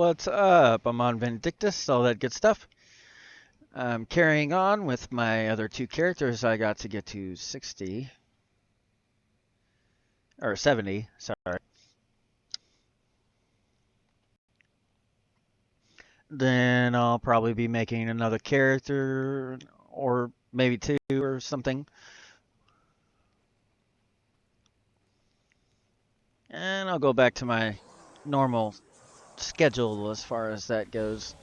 What's up? I'm on Vindictus, all that good stuff. I'm carrying on with my other two characters. I got to get to 60. Or 70, sorry. Then I'll probably be making another character, or maybe two or something. And I'll go back to my normal schedule as far as that goes.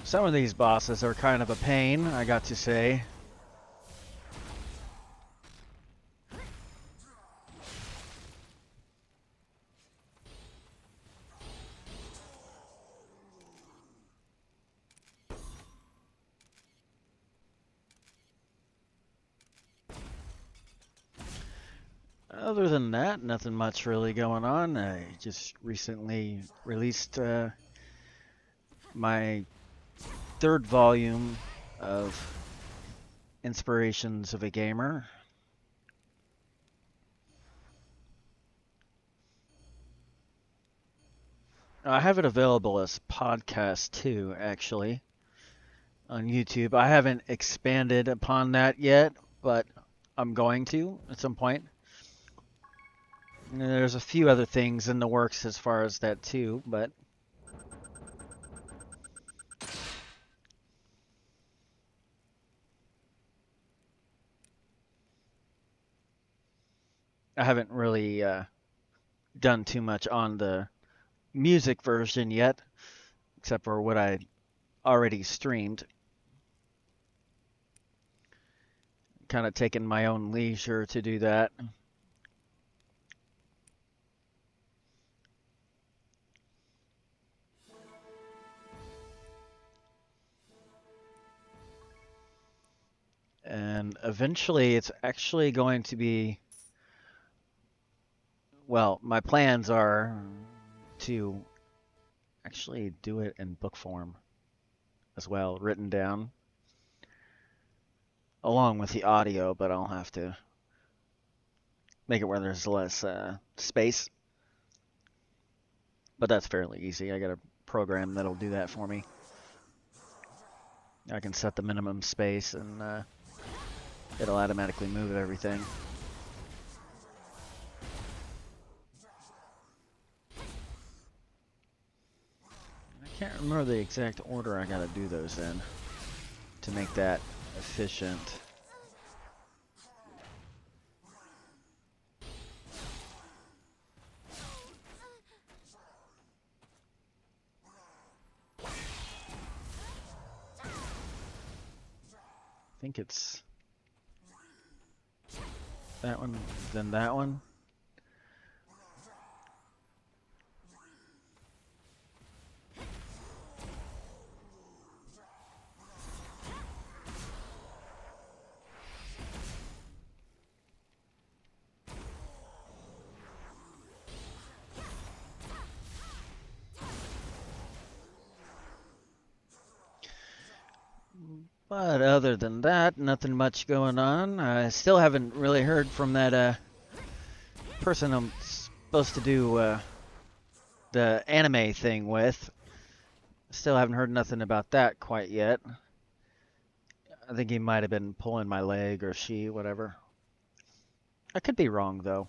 Some of these bosses are kind of a pain, I got to say. Other than that, nothing much really going on. I just recently released my third volume of Inspirations of a Gamer. I have it available as podcast too, actually, on YouTube. I haven't expanded upon that yet, but I'm going to at some point. And there's a few other things in the works as far as that too, but I haven't really done too much on the music version yet, except for what I already streamed. Kind of taking my own leisure to do that. And eventually it's actually going to be, well, my plans are to actually do it in book form as well, written down, along with the audio, but I'll have to make it where there's less space. But that's fairly easy. I got a program that'll do that for me. I can set the minimum space and it'll automatically move everything. I can't remember the exact order I gotta do those in to make that efficient. I think it's that one, then that one. But other than that, nothing much going on. I still haven't really heard from that person I'm supposed to do the anime thing with. Still haven't heard nothing about that quite yet. I think he might have been pulling my leg or she, whatever. I could be wrong though.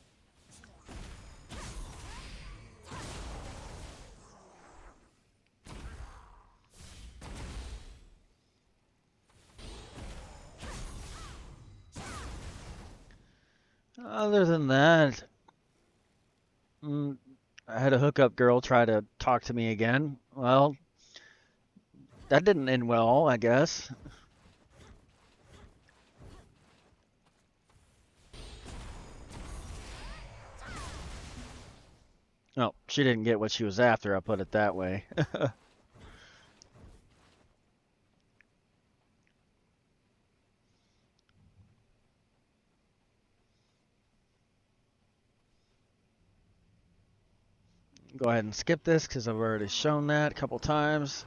Other than that, I had a hookup girl try to talk to me again. Well, that didn't end well, I guess. No, she didn't get what she was after, I'll put it that way. Go ahead and skip this because I've already shown that a couple times.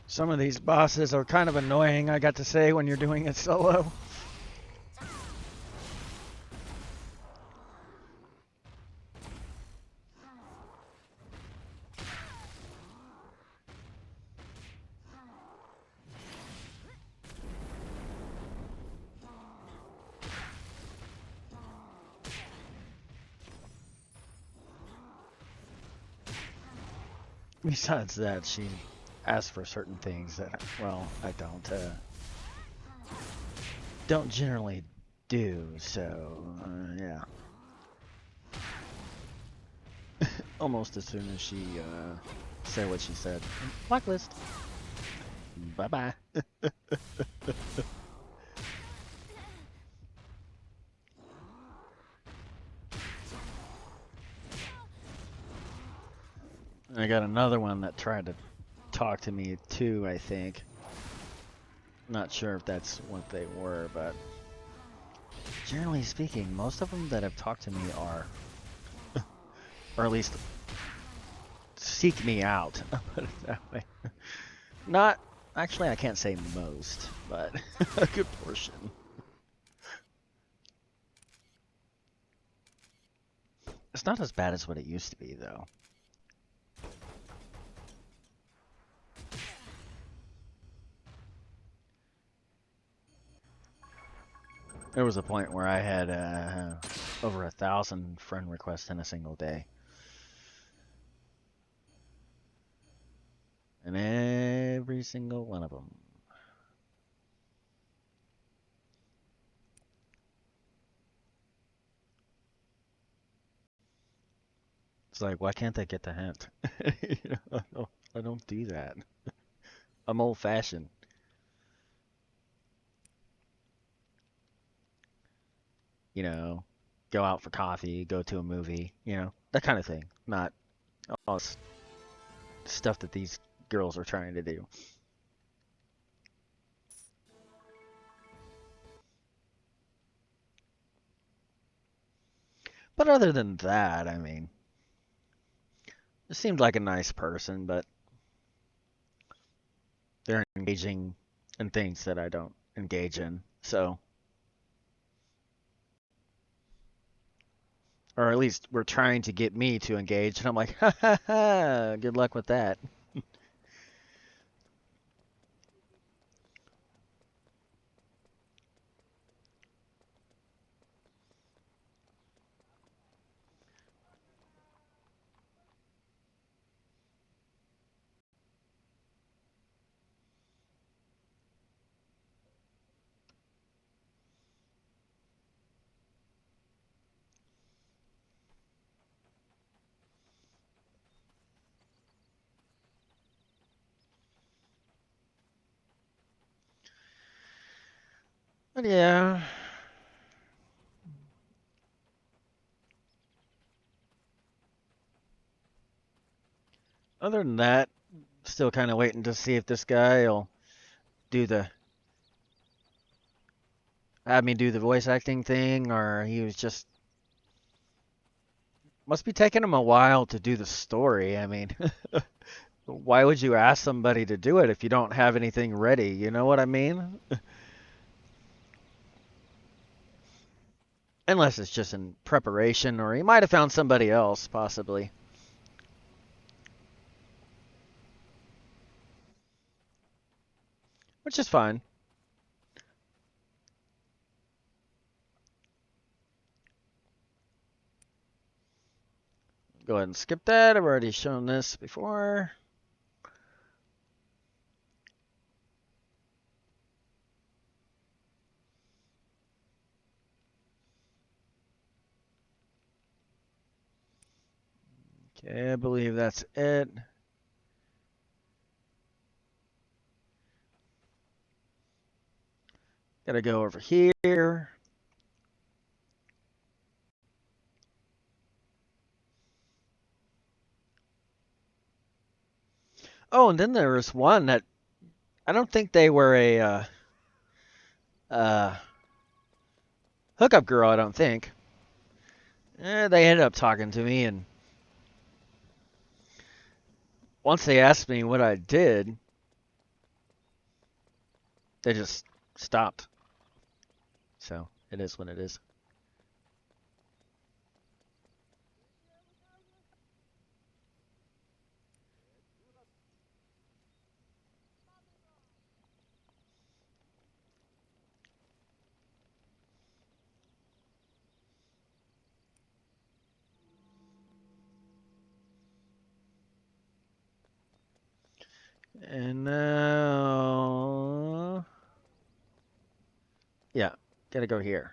Some of these bosses are kind of annoying, I got to say, when you're doing it solo. Besides that, she asks for certain things that, well, I don't generally do, so, yeah. Almost as soon as she said what she said. Blacklist. Bye-bye. I got another one that tried to talk to me too, I think. Not sure if that's what they were, but generally speaking, most of them that have talked to me are, or at least seek me out. I'll put it that way. Not, actually, I can't say most, but a good portion. It's not as bad as what it used to be, though. There was a point where I had over 1,000 friend requests in a single day. And every single one of them. It's like, why can't they get the hint? You know, I don't do that. I'm old-fashioned. You know, go out for coffee, go to a movie, you know, that kind of thing. Not all this stuff that these girls are trying to do. But other than that, I mean, it seemed like a nice person, but they're engaging in things that I don't engage in. So, or at least we're trying to get me to engage, and I'm like, ha ha ha, good luck with that. But yeah. Other than that, still kind of waiting to see if this guy will do the have me do the voice acting thing, or he was just must be taking him a while to do the story. I mean, why would you ask somebody to do it if you don't have anything ready? You know what I mean? Unless it's just in preparation, or he might have found somebody else, possibly. Which is fine. Go ahead and skip that. I've already shown this before. Okay, I believe that's it. Gotta go over here. Oh, and then there was one that I don't think they were a uh, hookup girl, I don't think. They ended up talking to me, and once they asked me what I did, they just stopped. So it is what it is. And now, yeah, gotta go here.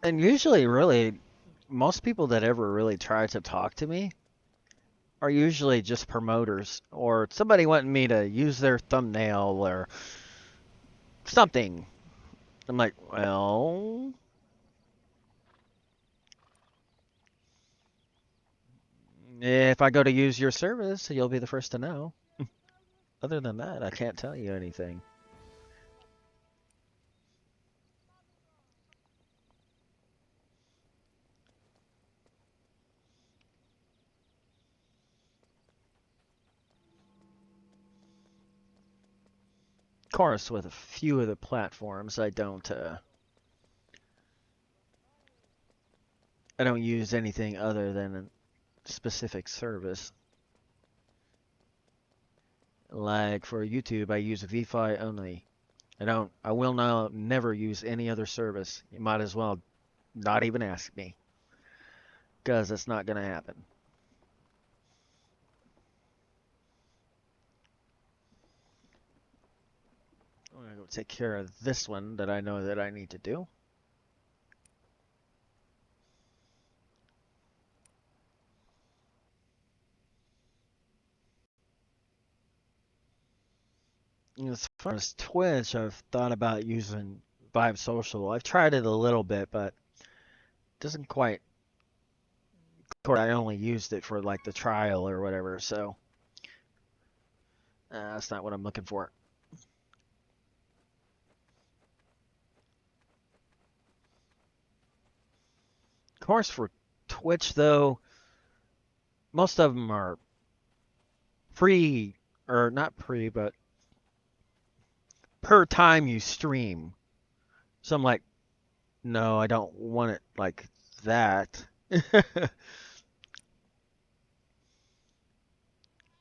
And usually, really, most people that ever really try to talk to me are usually just promoters or somebody wanting me to use their thumbnail or something. I'm like, well, if I go to use your service, you'll be the first to know. Other than that, I can't tell you anything. Of course, with a few of the platforms, I don't use anything other than a specific service. Like for YouTube, I use V-Fi only. I will not never use any other service. You might as well not even ask me, because it's not gonna happen. I'm gonna go take care of this one that I know that I need to do. As far as Twitch, I've thought about using Vive Social. I've tried it a little bit, but it doesn't quite. Of course, I only used it for like the trial or whatever, so that's not what I'm looking for. Of course, for Twitch though, most of them are free, or not free, but per time you stream. So I'm like, no, I don't want it like that.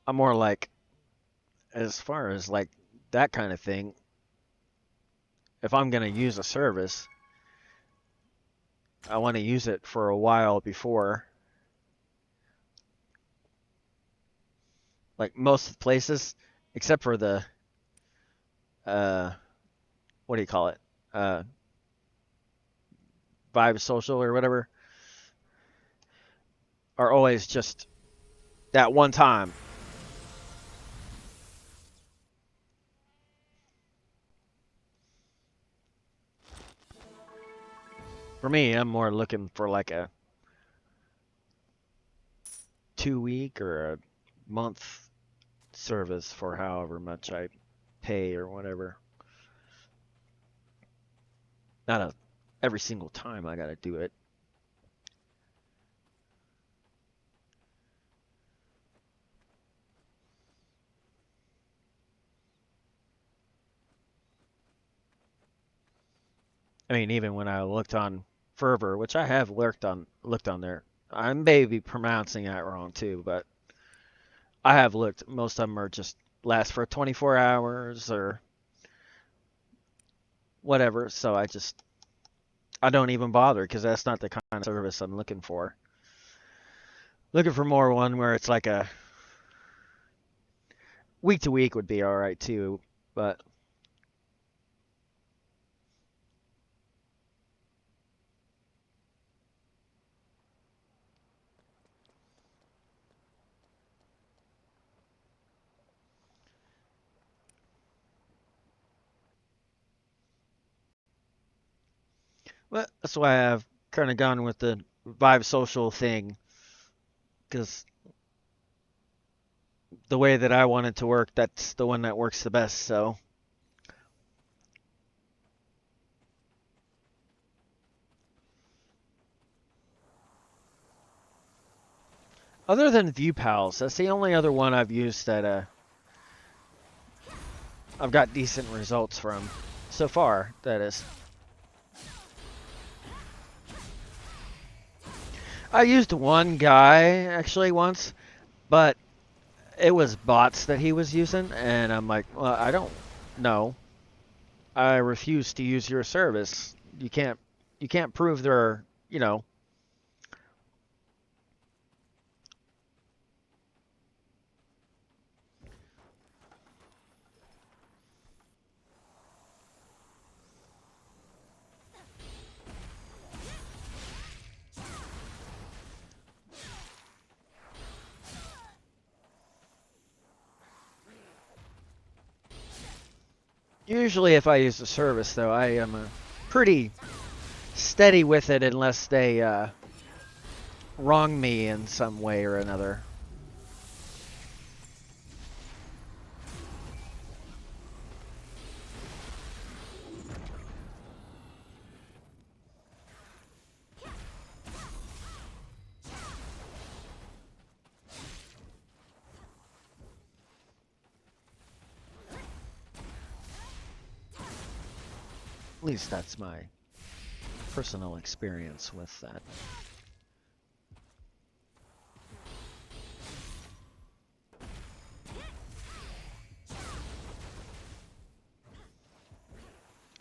I'm more like, as far as like that kind of thing, if I'm going to use a service, I want to use it for a while before. like most places, except for the uh, what do you call it? Uh, Vibe Social or whatever, are always just that one time. For me, I'm more looking for like a 2 week or a month service for however much I pay or whatever. Not a every single time I gotta do it. I mean, even when I looked on Fervor, which I have looked on there, I may be pronouncing that wrong too, but I have looked. Most of them are just last for 24 hours or whatever. So I don't even bother because that's not the kind of service I'm looking for. Looking for more one where it's like a week to week would be all right too, but that's why I've kind of gone with the Vibe Social thing because the way that I want it to work, that's the one that works the best. So other than ViewPals, that's the only other one I've used that I've got decent results from so far. That is, I used one guy actually once, but it was bots that he was using, and I'm like, well, I don't know. I refuse to use your service. You can't prove they're, you know. Usually, if I use the service, though, I am pretty steady with it unless they wrong me in some way or another. At least that's my personal experience with that.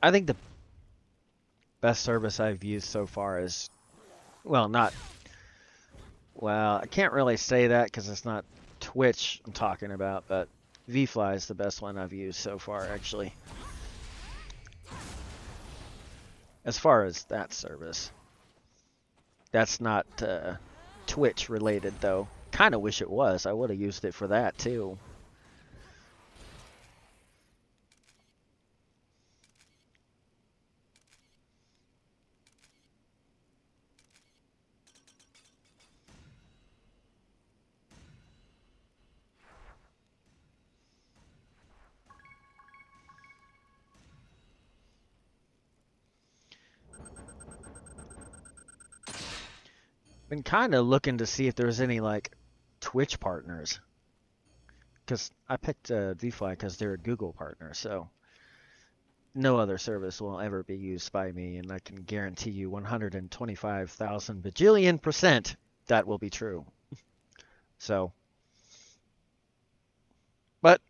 I think the best service I've used so far is, well, not, well, I can't really say that because it's not Twitch I'm talking about, but VFly is the best one I've used so far, actually. As far as that service. That's not Twitch related, though. Kind of wish it was. I would have used it for that, too. Been kind of looking to see if there's any, like, Twitch partners. Because I picked VFly because they're a Google partner, so no other service will ever be used by me, and I can guarantee you 125,000 bajillion% that will be true. So, but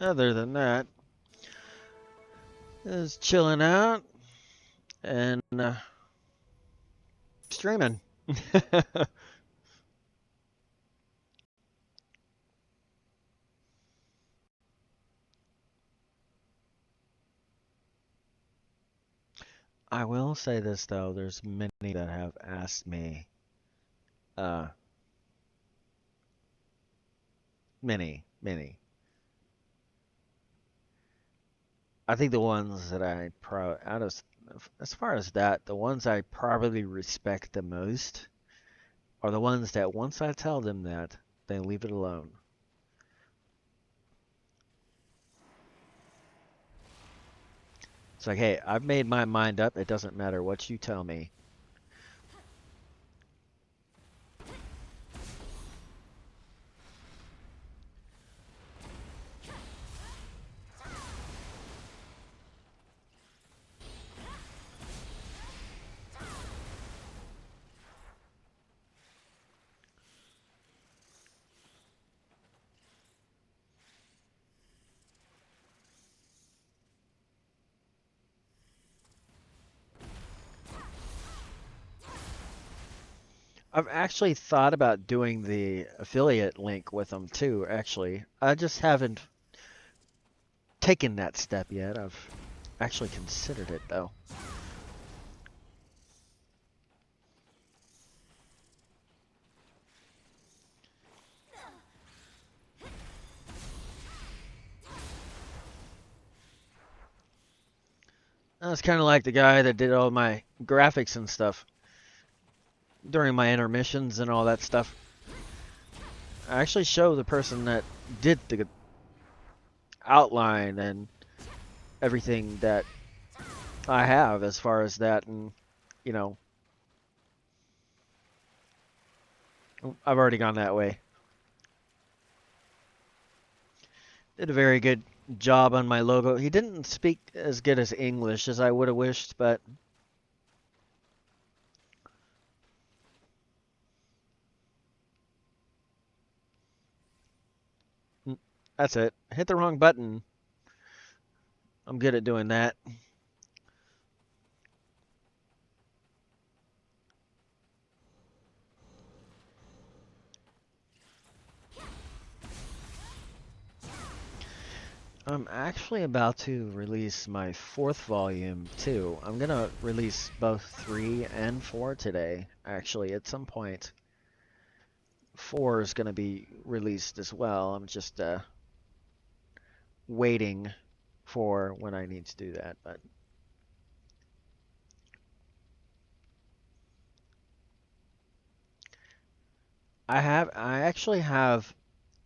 Other than that, is chilling out and streaming. I will say this though, there's many that have asked me, uh, many. I think the ones that I as far as that, the ones I probably respect the most are the ones that once I tell them that, they leave it alone. It's like, hey, I've made my mind up. It doesn't matter what you tell me. I've actually thought about doing the affiliate link with them too, actually. I just haven't taken that step yet. I've actually considered it though. I was kind of like the guy that did all my graphics and stuff during my intermissions and all that stuff. I actually show the person that did the outline and everything that I have as far as that, and you know, I've already gone that way. Did a very good job on my logo. He didn't speak as good as English as I would have wished, but that's it. Hit the wrong button. I'm good at doing that. I'm actually about to release my fourth volume too. I'm gonna release both 3 and 4 today, actually, at some point. 4 is gonna be released as well. I'm just waiting for when I need to do that, but I actually have,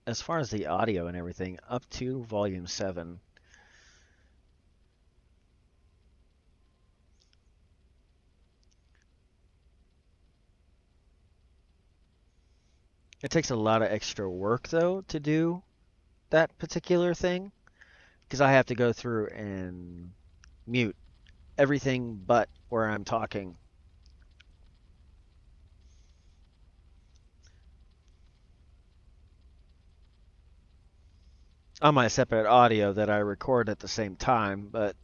as far as the audio and everything, up to volume 7. It takes a lot of extra work though to do that particular thing because I have to go through and mute everything but where I'm talking on my separate audio that I record at the same time, but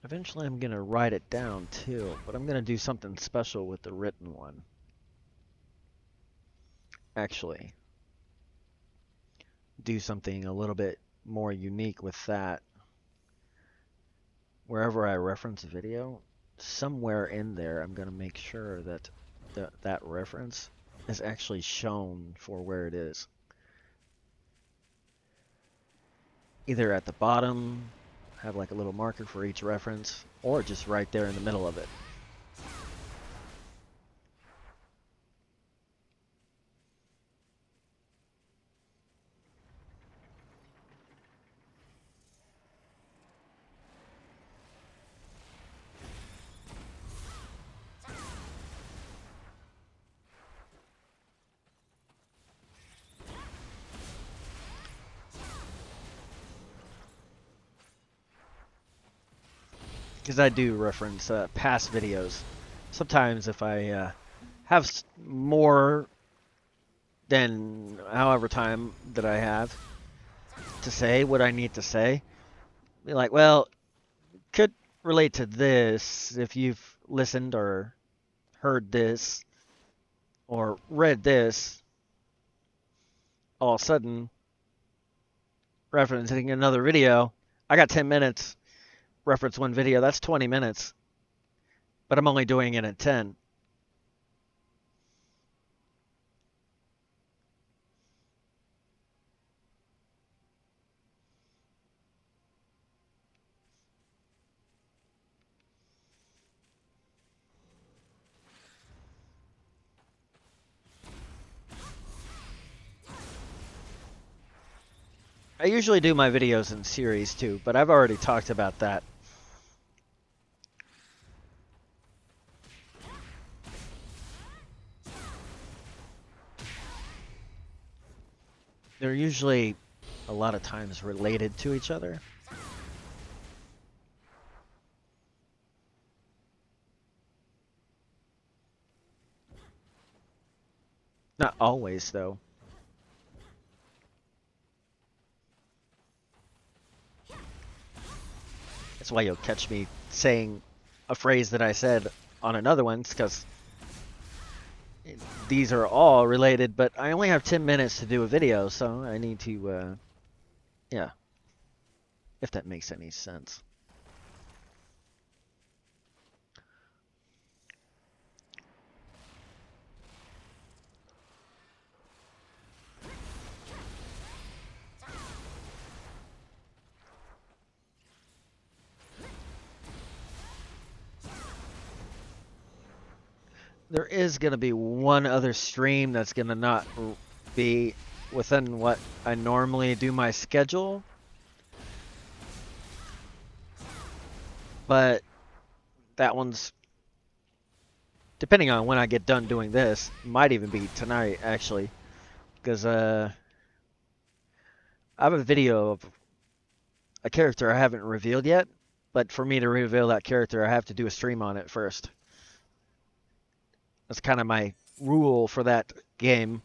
eventually I'm going to write it down too, but I'm going to do something special with the written one. Actually, do something a little bit more unique with that. Wherever I reference a video, somewhere in there I'm going to make sure that that reference is actually shown for where it is. Either at the bottom, have like a little marker for each reference, or just right there in the middle of it. because I do reference past videos. Sometimes if I have more than however time that I have to say what I need to say, be like, well, could relate to this if you've listened or heard this or read this. All of a sudden, referencing another video, I got 10 minutes, reference one video, that's 20 minutes, but I'm only doing it in 10. I usually do my videos in series too, but I've already talked about that. They're usually a lot of times related to each other. Not always, though. That's why you'll catch me saying a phrase that I said on another one, because these are all related, but I only have 10 minutes to do a video, so I need to, yeah, if that makes any sense. There is going to be one other stream that's going to not be within what I normally do my schedule. But that one's, depending on when I get done doing this, might even be tonight, actually. Because I have a video of a character I haven't revealed yet. But for me to reveal that character, I have to do a stream on it first. That's kind of my rule for that game.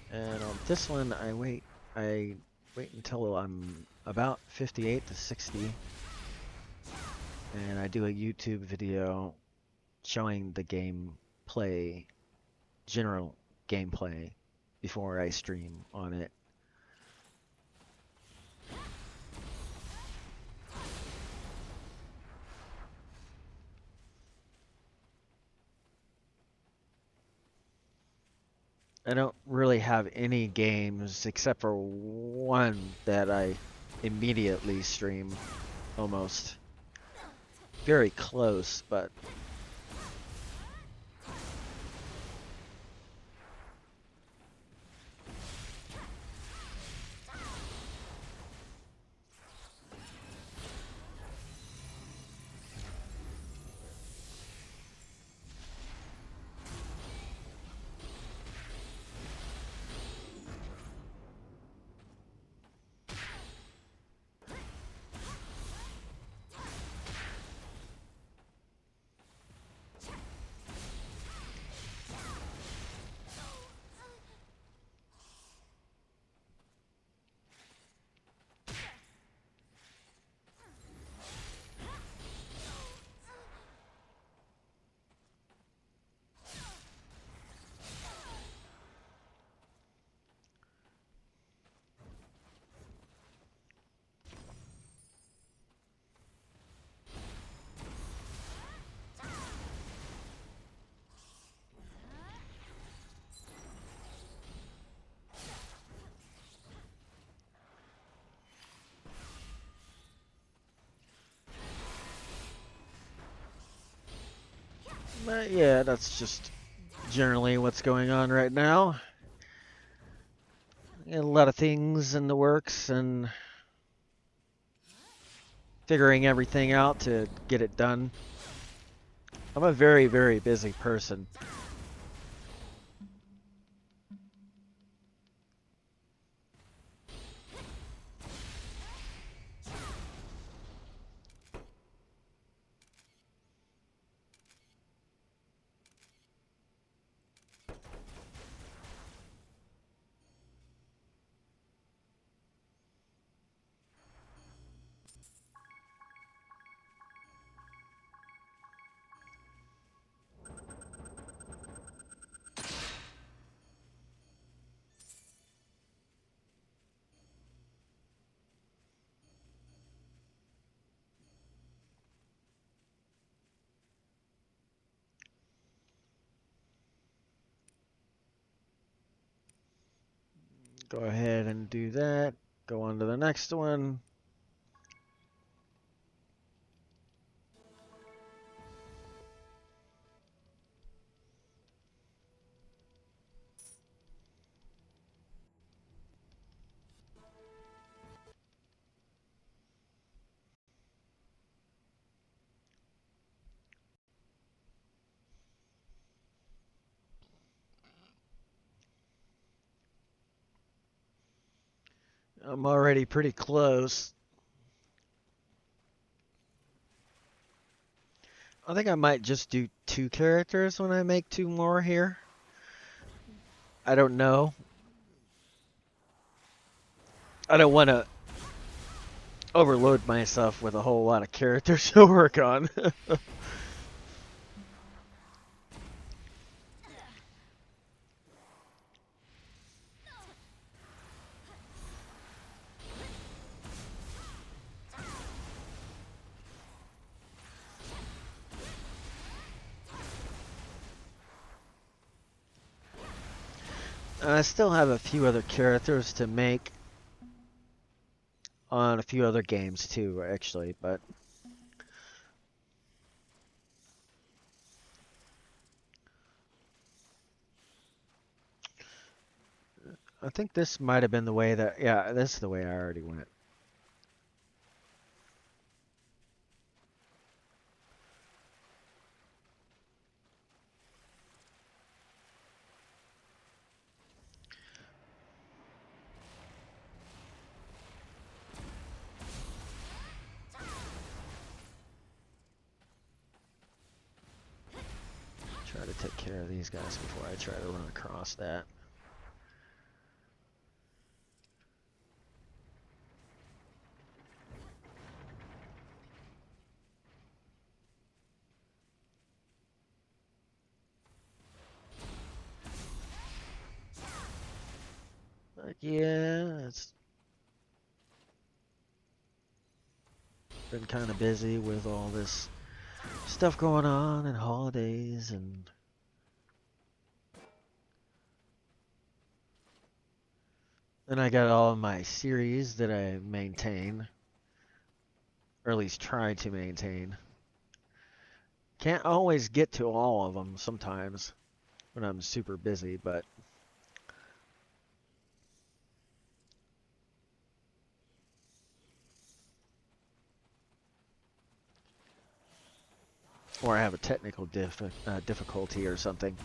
And on this one, I wait until I'm about 58 to 60. And I do a YouTube video showing the gameplay, general gameplay, before I stream on it. I don't really have any games except for one that I immediately stream, almost. Very close, but Yeah, that's just generally what's going on right now. A lot of things in the works and figuring everything out to get it done. I'm a very, very busy person. Go ahead and do that. Go on to the next one. I'm already pretty close. I think I might just do 2 characters when I make 2 more here. I don't know. I don't want to overload myself with a whole lot of characters to work on. I still have a few other characters to make on a few other games too, actually, but I think this might have been the way that, yeah, this is the way I already went. Try to take care of these guys before I try to run across that. But yeah, it's been kind of busy with all this stuff going on and holidays and then I got all of my series that I maintain, or at least try to maintain. Can't always get to all of them sometimes when I'm super busy, but or I have a technical difficulty or something.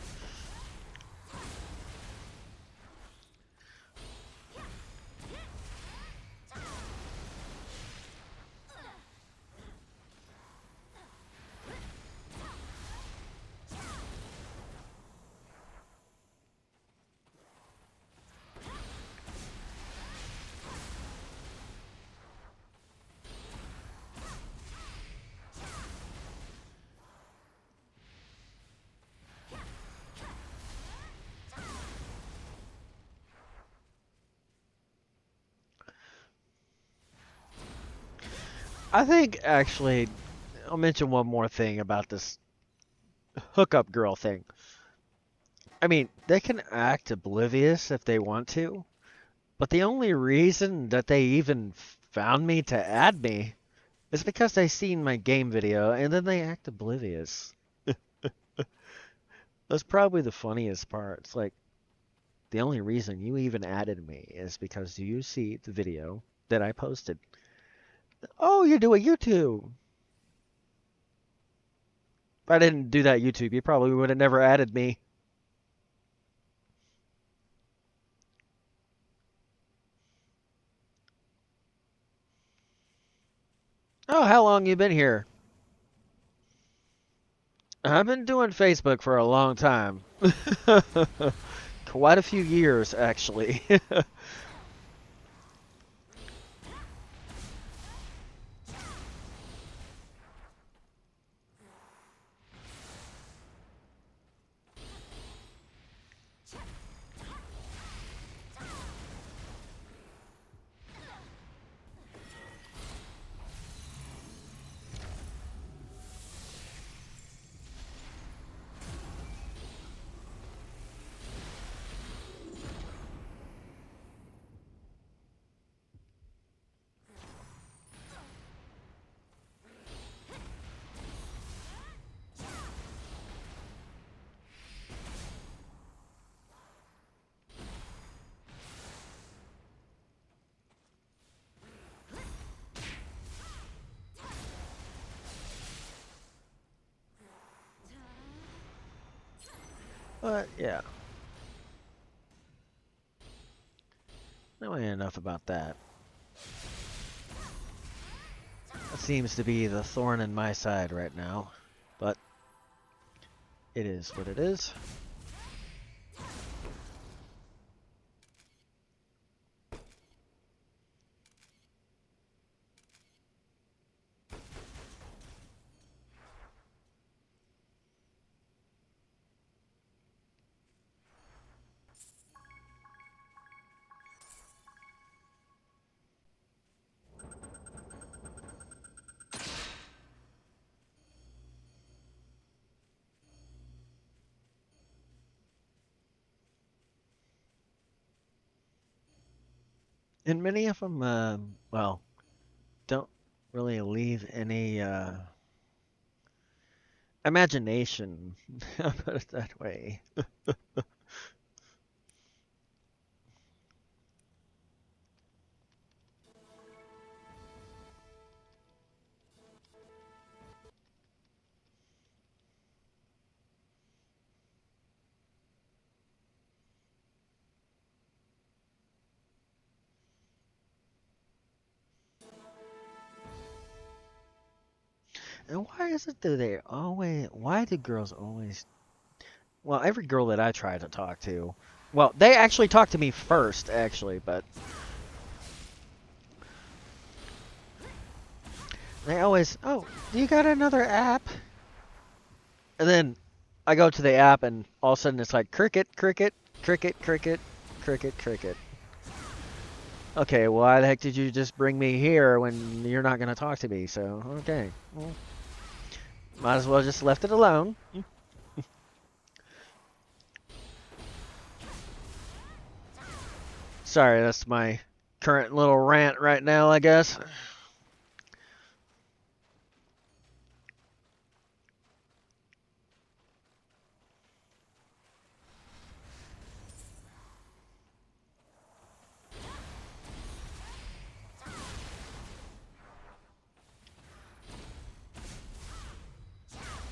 I think actually, I'll mention one more thing about this hookup girl thing. I mean, they can act oblivious if they want to, but the only reason that they even found me to add me is because they seen my game video and then they act oblivious. That's probably the funniest part. It's like, the only reason you even added me is because you see the video that I posted. Oh, you do a YouTube. If I didn't do that YouTube, you probably would have never added me. Oh, how long you been here? I've been doing Facebook for a long time. Quite a few years, actually. But, yeah. Anyway, enough about that. That seems to be the thorn in my side right now. But, it is what it is. And many of them, well, don't really leave any imagination. I'll put it that way. And why is it that they always, why do girls always, well, every girl that I try to talk to, well, they actually talk to me first, actually, but they always, oh, do you got another app? And then I go to the app and all of a sudden it's like cricket, cricket, cricket, cricket, cricket, cricket. Okay, well, why the heck did you just bring me here when you're not going to talk to me? So, okay. Well, might as well just left it alone. Sorry, that's my current little rant right now, I guess.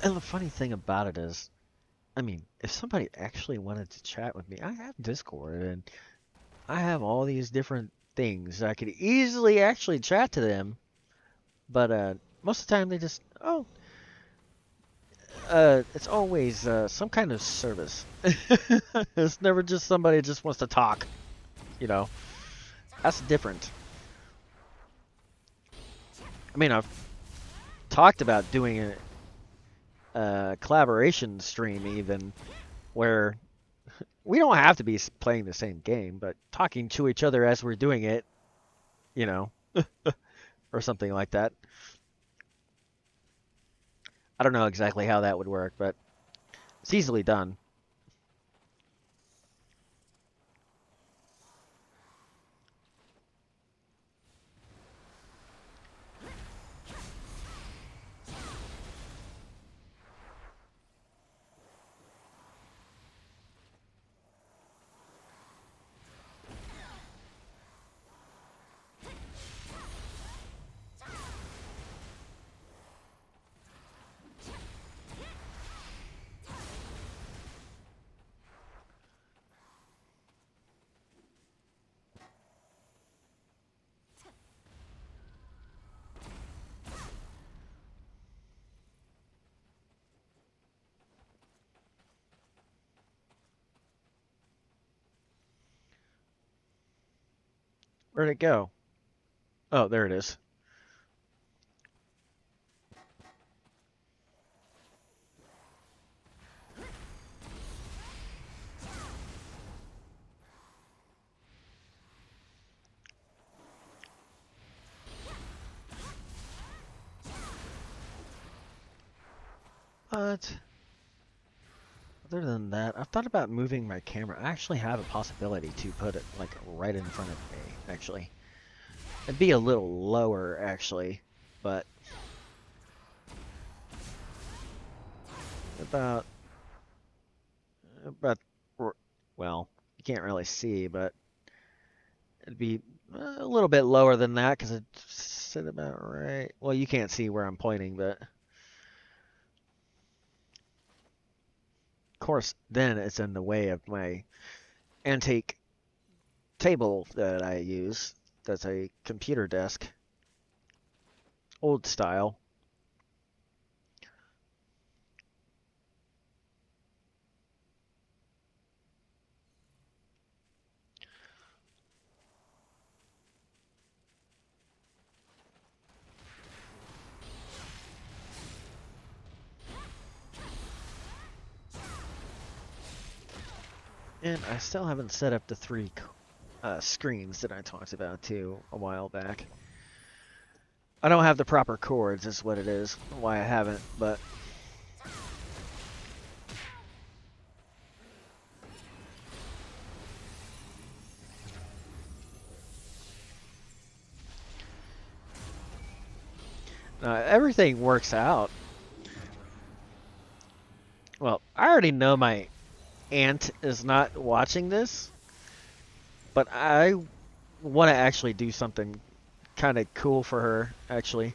And the funny thing about it is, I mean, if somebody actually wanted to chat with me, I have Discord and I have all these different things. I could easily actually chat to them, but most of the time they just, oh, it's always some kind of service. It's never just somebody who just wants to talk, you know. That's different. I mean, I've talked about doing a collaboration stream even where we don't have to be playing the same game, but talking to each other as we're doing it, you know, or something like that. I don't know exactly how that would work, but it's easily done. Where'd it go? Oh, there it is. But other than that, I've thought about moving my camera. I actually have a possibility to put it like right in front of me, actually. It'd be a little lower, actually, but about, about, well, you can't really see, but it'd be a little bit lower than that because it sit about right. Well, you can't see where I'm pointing, but of course, then it's in the way of my antique table that I use. That's a computer desk, old style. And I still haven't set up the three screens that I talked about too a while back. I don't have the proper cords, is what it is. Why I haven't, but everything works out. Well, I already know my aunt is not watching this, but I want to actually do something kind of cool for her, actually.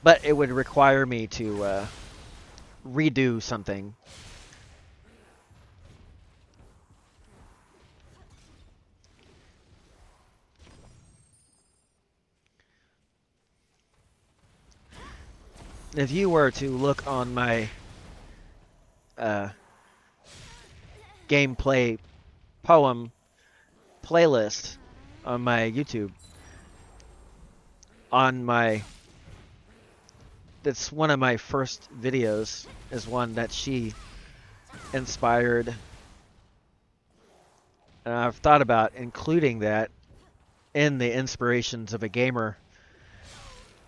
But it would require me to redo something. If you were to look on my uh, gameplay poem playlist on my YouTube, on my that's one of my first videos, is one that she inspired, and I've thought about including that in the inspirations of a gamer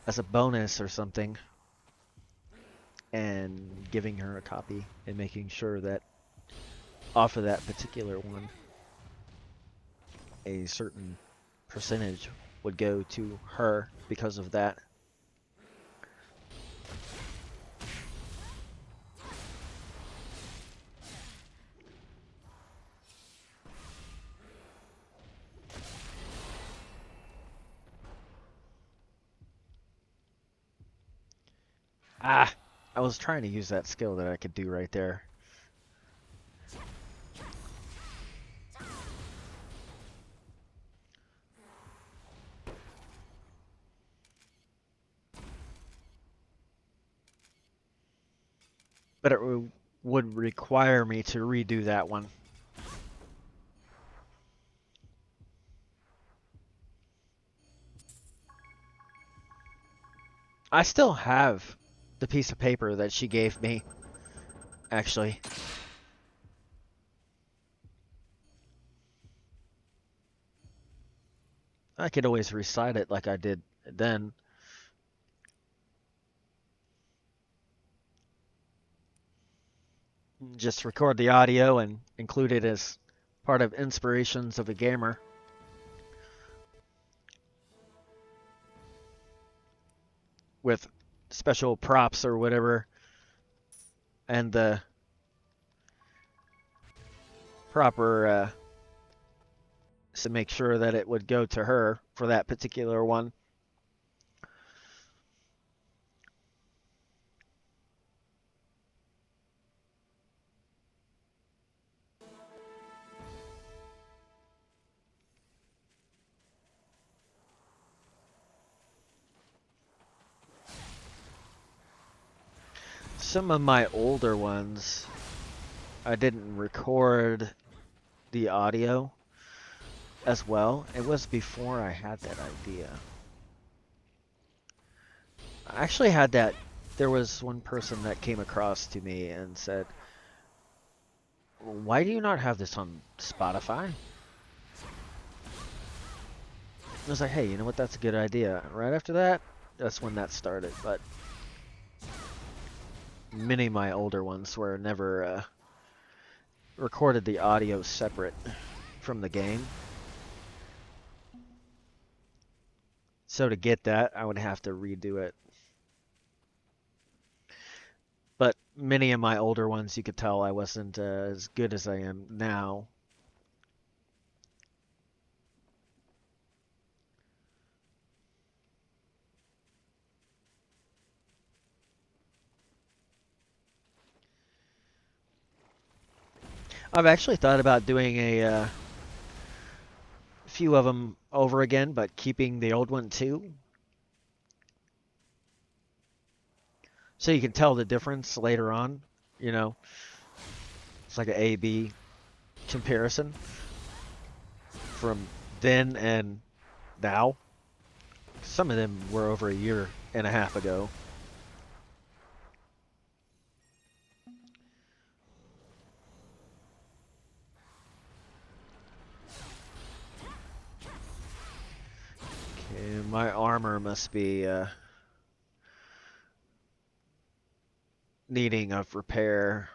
as a bonus or something, and giving her a copy and making sure that off of that particular one a certain percentage would go to her because of that. Ah, I was trying to use that skill that I could do right there. But it would require me to redo that one. I still have the piece of paper that she gave me, actually. I could always recite it like I did then. Just record the audio and include it as part of Inspirations of a Gamer. With special props or whatever. And the proper to make sure that it would go to her for that particular one. Some of my older ones, I didn't record the audio as well. It was before I had that idea. I actually had that. There was one person that came across to me and said, "Why do you not have this on Spotify?" I was like, "Hey, you know what? That's a good idea." Right after that, that's when that started. But many of my older ones were never recorded the audio separate from the game. So to get that, I would have to redo it. But many of my older ones, you could tell I wasn't as good as I am now. I've actually thought about doing a few of them over again, but keeping the old one too. So you can tell the difference later on, you know. It's like an A-B comparison from then and now. Some of them were over a year and a half ago. Okay, my armor must be needing of repair.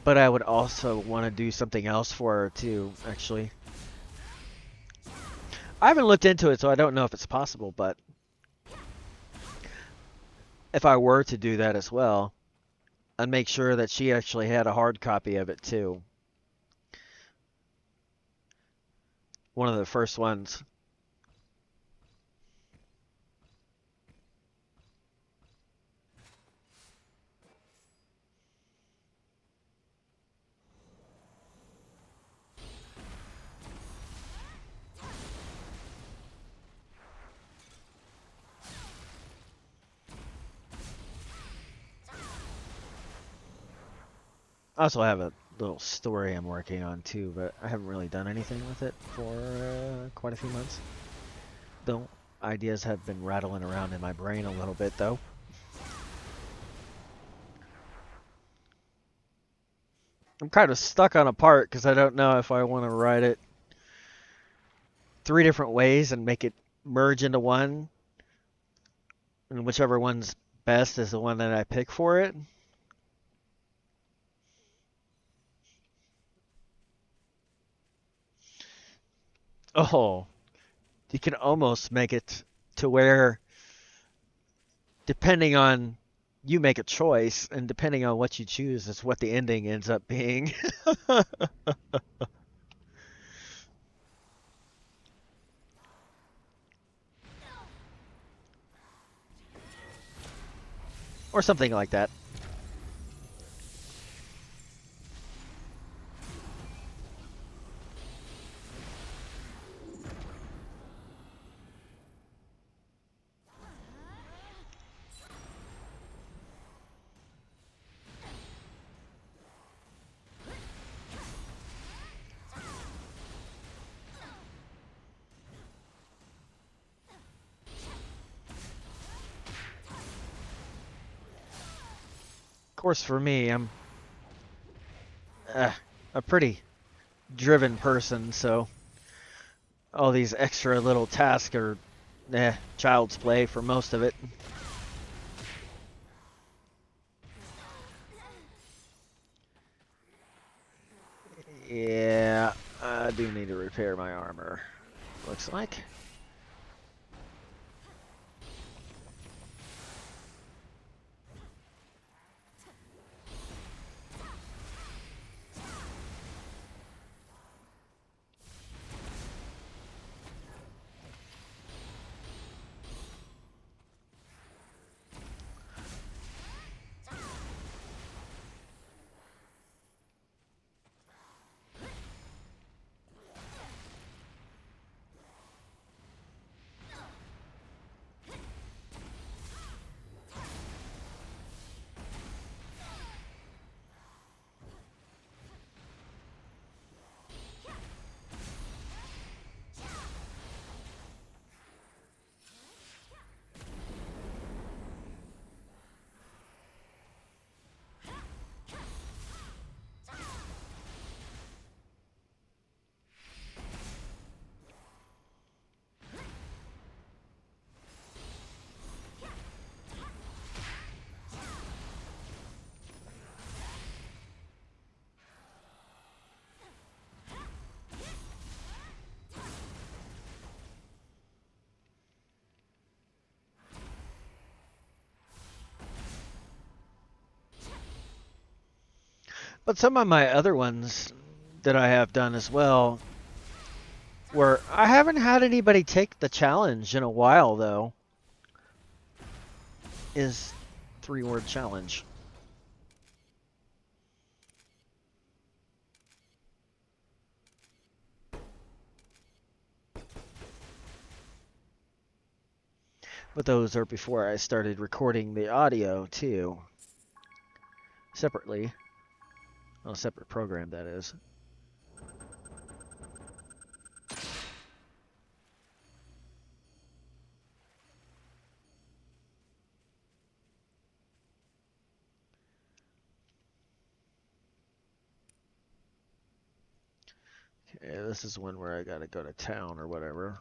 But I would also want to do something else for her too, actually. I haven't looked into it, so I don't know if it's possible, but if I were to do that as well, I'd make sure that she actually had a hard copy of it too. One of the first ones. I also have a little story I'm working on too, but I haven't really done anything with it for quite a few months. Though ideas have been rattling around in my brain a little bit though. I'm kind of stuck on a part because I don't know if I want to write it 3 different ways and make it merge into one. And whichever one's best is the one that I pick for it. Oh, you can almost make it to where, depending on, you make a choice, and depending on what you choose, is what the ending ends up being. Or something like that. Of course, for me, I'm a pretty driven person, so all these extra little tasks are child's play for most of it. Yeah, I do need to repair my armor, looks like. But some of my other ones that I have done as well, where I haven't had anybody take the challenge in a while, though, is 3-word challenge. But those are before I started recording the audio, too. Separately. On a separate program, that is. Okay, this is one where I gotta go to town or whatever.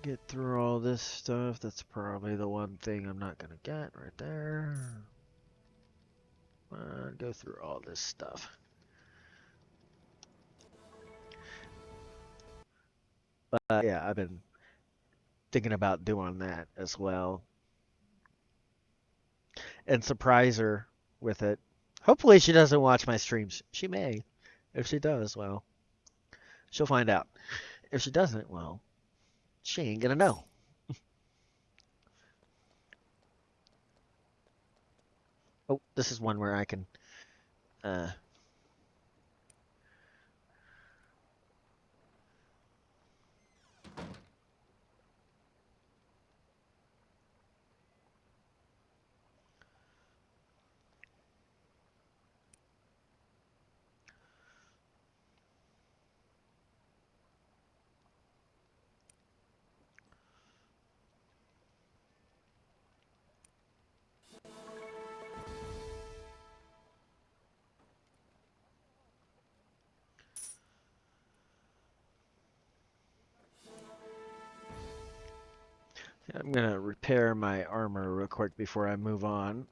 Get through all this stuff. That's probably the one thing I'm not gonna get right there. Go through all this stuff. But yeah, I've been thinking about doing that as well. And surprise her with it. Hopefully she doesn't watch my streams. She may. If she does, well, she'll find out. If she doesn't, well, she ain't gonna know. Oh, this is one where I can uh I'm gonna repair my armor real quick before I move on.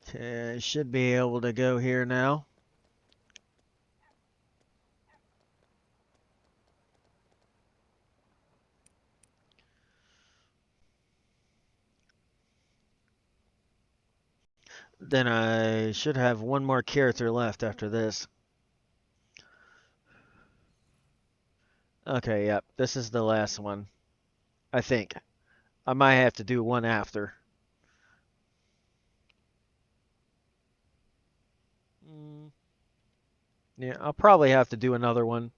Okay, I should be able to go here now. Then I should have one more character left after this. Okay, yep, this is the last one. I think. I might have to do one after. Yeah, I'll probably have to do another one.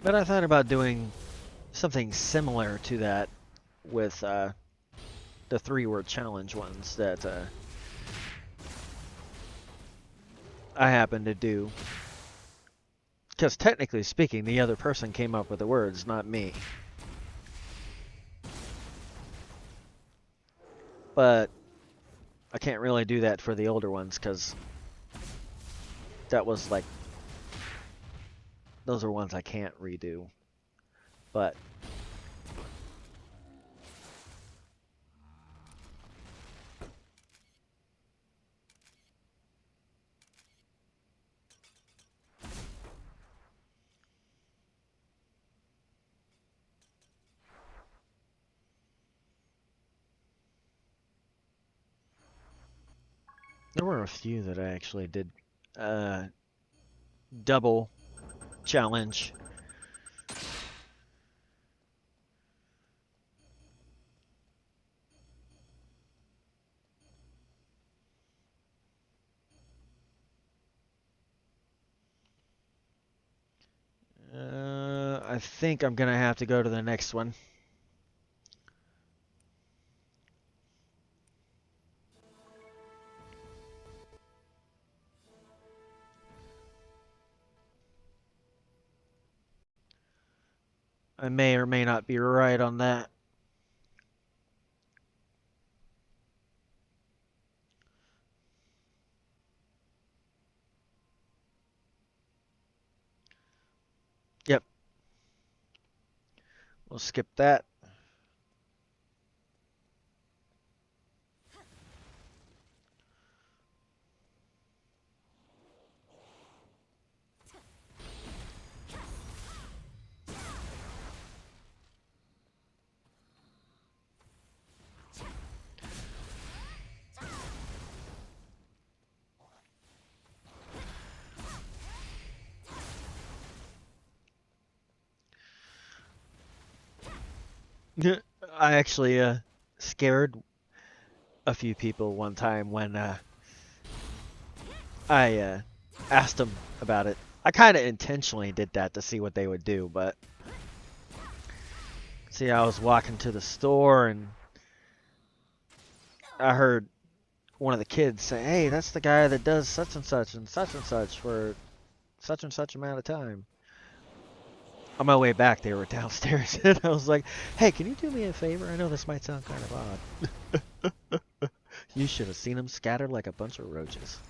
But I thought about doing something similar to that with the 3-word challenge ones that I happen to do. Because technically speaking, the other person came up with the words, not me. But I can't really do that for the older ones because that was like, those are ones I can't redo. But There were a few that I actually did double challenge. I think I'm gonna have to go to the next one. I may or may not be right on that. Yep, we'll skip that. I actually scared a few people one time when I asked them about it. I kind of intentionally did that to see what they would do, but see, I was walking to the store and I heard one of the kids say, "Hey, that's the guy that does such and such for such and such amount of time." On my way back, they were downstairs, and I was like, "Hey, can you do me a favor? I know this might sound kind of odd. You should have seen them scattered like a bunch of roaches."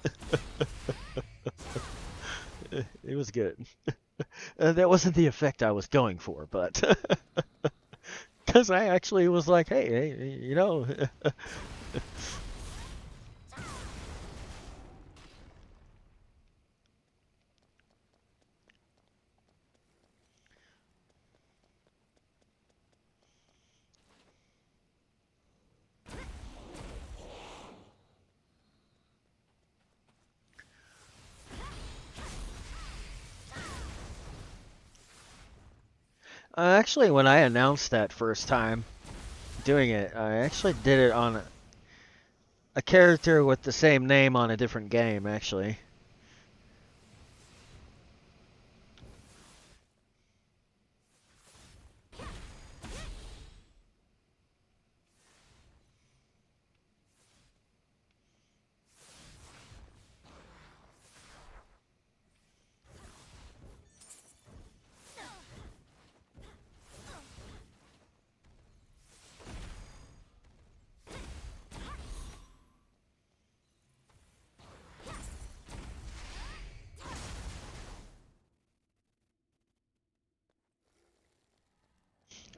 It was good. That wasn't the effect I was going for, but because I actually was like, "Hey, you know." Actually, when I announced that first time doing it, I actually did it on a character with the same name on a different game, actually.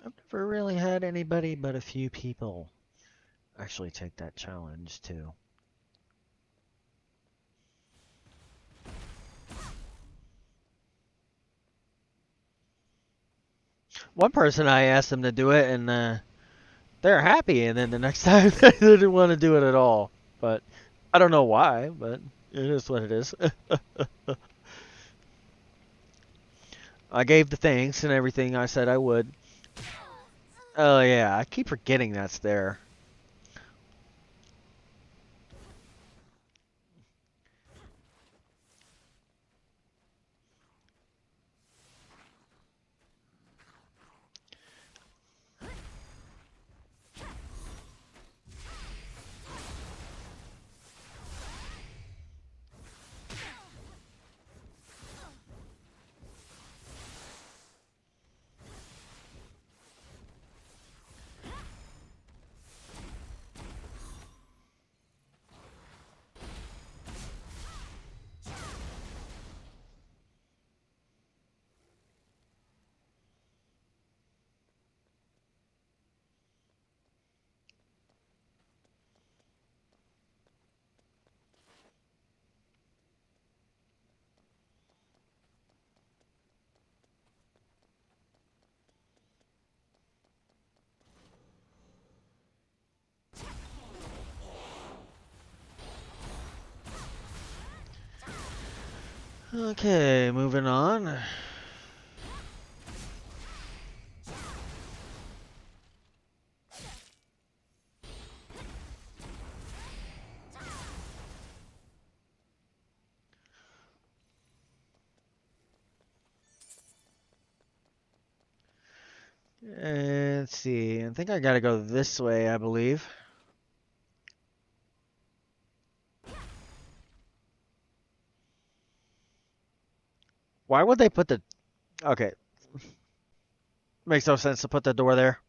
I've never really had anybody but a few people actually take that challenge, too. One person, I asked them to do it, and they're happy, and then the next time they didn't want to do it at all. But I don't know why, but it is what it is. I gave the thanks and everything I said I would. Oh yeah, I keep forgetting that's there. Okay, moving on. Let's see. I think I gotta go this way, I believe. Why would they put the... Okay. Makes no sense to put the door there.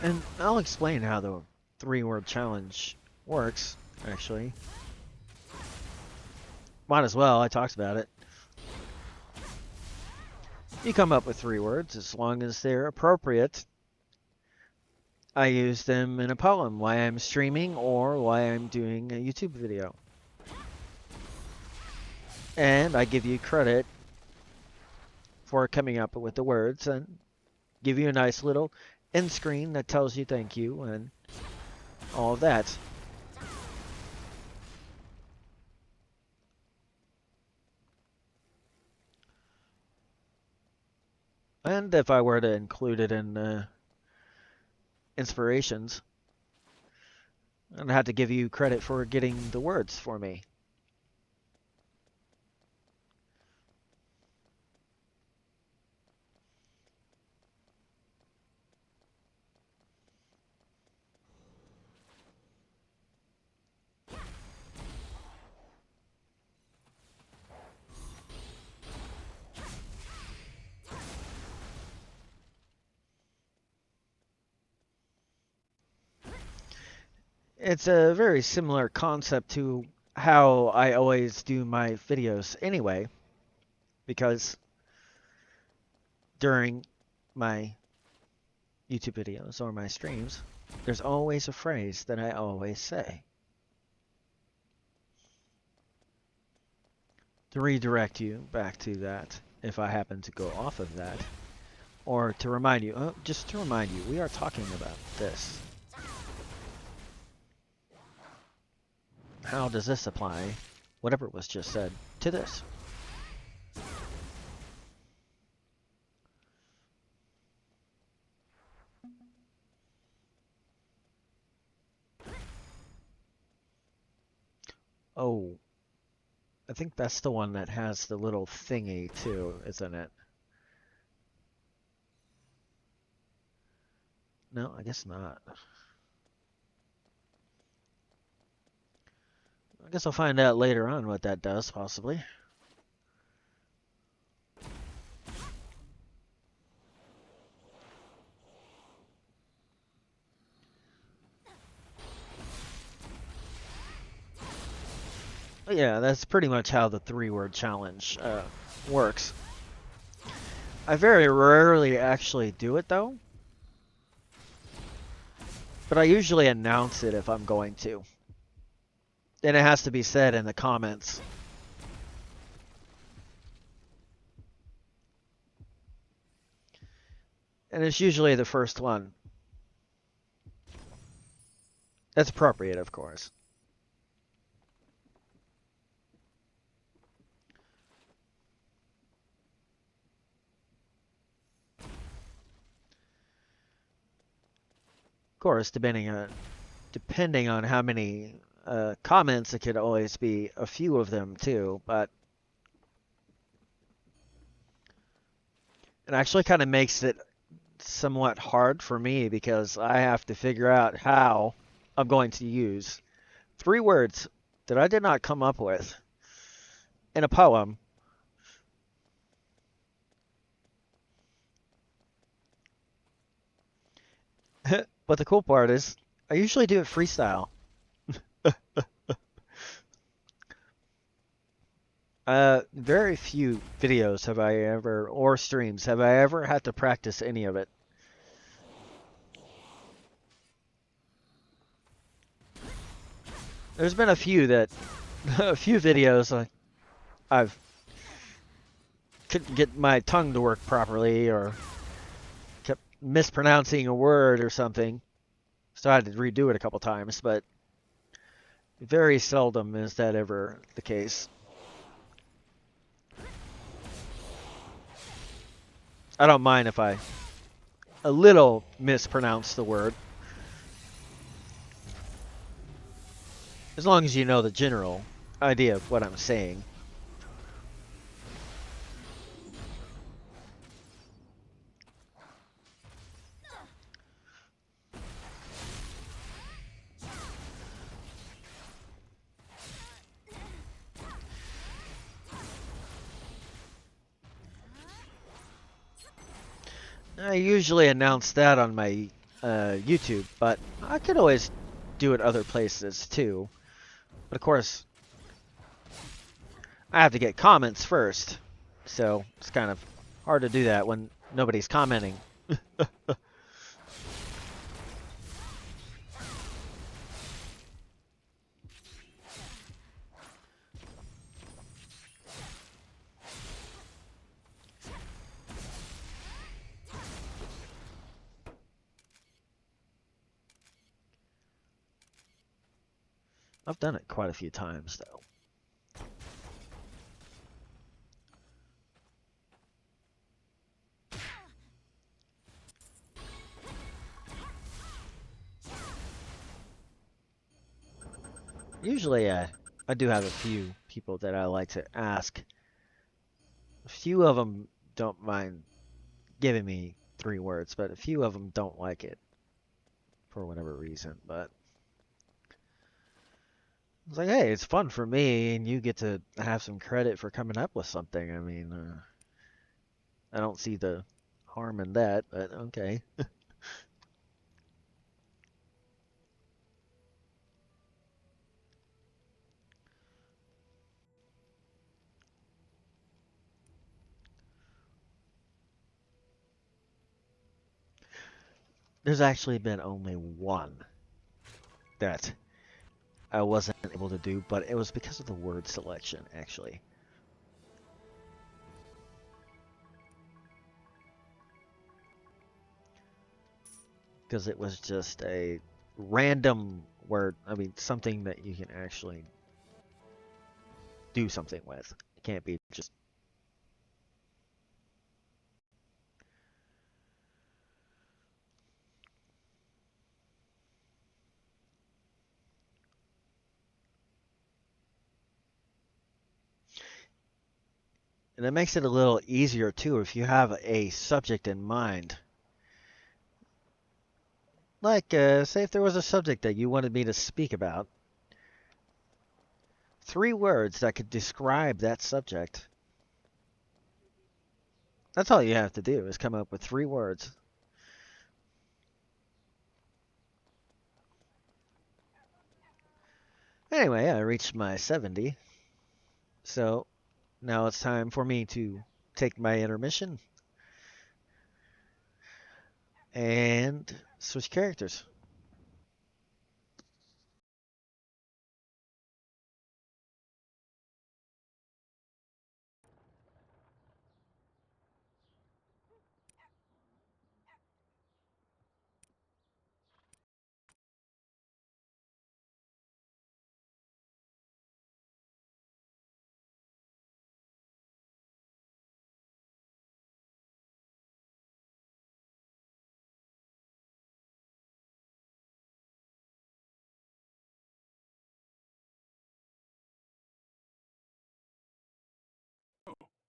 And I'll explain how the 3-word challenge works, actually. Might as well, I talked about it. You come up with 3 words as long as they're appropriate. I use them in a poem while I'm streaming or while I'm doing a YouTube video. And I give you credit for coming up with the words and give you a nice little end screen that tells you thank you and all of that. And if I were to include it in inspirations, I'd have to give you credit for getting the words for me. It's a very similar concept to how I always do my videos anyway, because during my YouTube videos or my streams, there's always a phrase that I always say to redirect you back to that if I happen to go off of that, or to remind you, just to remind you, we are talking about this. How does this apply, whatever was just said, to this? Oh, I think that's the one that has the little thingy too, isn't it? No, I guess not. I guess I'll find out later on what that does, possibly. But yeah, that's pretty much how the 3-word challenge works. I very rarely actually do it, though. But I usually announce it if I'm going to. And it has to be said in the comments. And it's usually the first one. That's appropriate, of course. Of course, depending on how many comments, it could always be a few of them too, but it actually kind of makes it somewhat hard for me because I have to figure out how I'm going to use 3 words that I did not come up with in a poem. But the cool part is I usually do it freestyle. Very few videos have I ever, or streams, have I ever had to practice any of it. There's been a few that, a few videos I've couldn't get my tongue to work properly or kept mispronouncing a word or something. So I had to redo it a couple times, but very seldom is that ever the case. I don't mind if I a little mispronounce the word. As long as you know the general idea of what I'm saying. I usually announce that on my YouTube, but I could always do it other places too. But of course, I have to get comments first, so it's kind of hard to do that when nobody's commenting. I've done it quite a few times, though. Usually, I do have a few people that I like to ask. A few of them don't mind giving me 3 words, but a few of them don't like it for whatever reason. But it's like, hey, it's fun for me, and you get to have some credit for coming up with something. I mean, I don't see the harm in that, but okay. There's actually been only one that I wasn't able to do, but it was because of the word selection, actually. Because it was just a random word. I mean, something that you can actually do something with. It can't be just. And it makes it a little easier, too, if you have a subject in mind. Like, say if there was a subject that you wanted me to speak about, 3 words that could describe that subject. That's all you have to do is come up with 3 words. Anyway, I reached my 70, so now it's time for me to take my intermission and switch characters.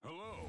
Hello.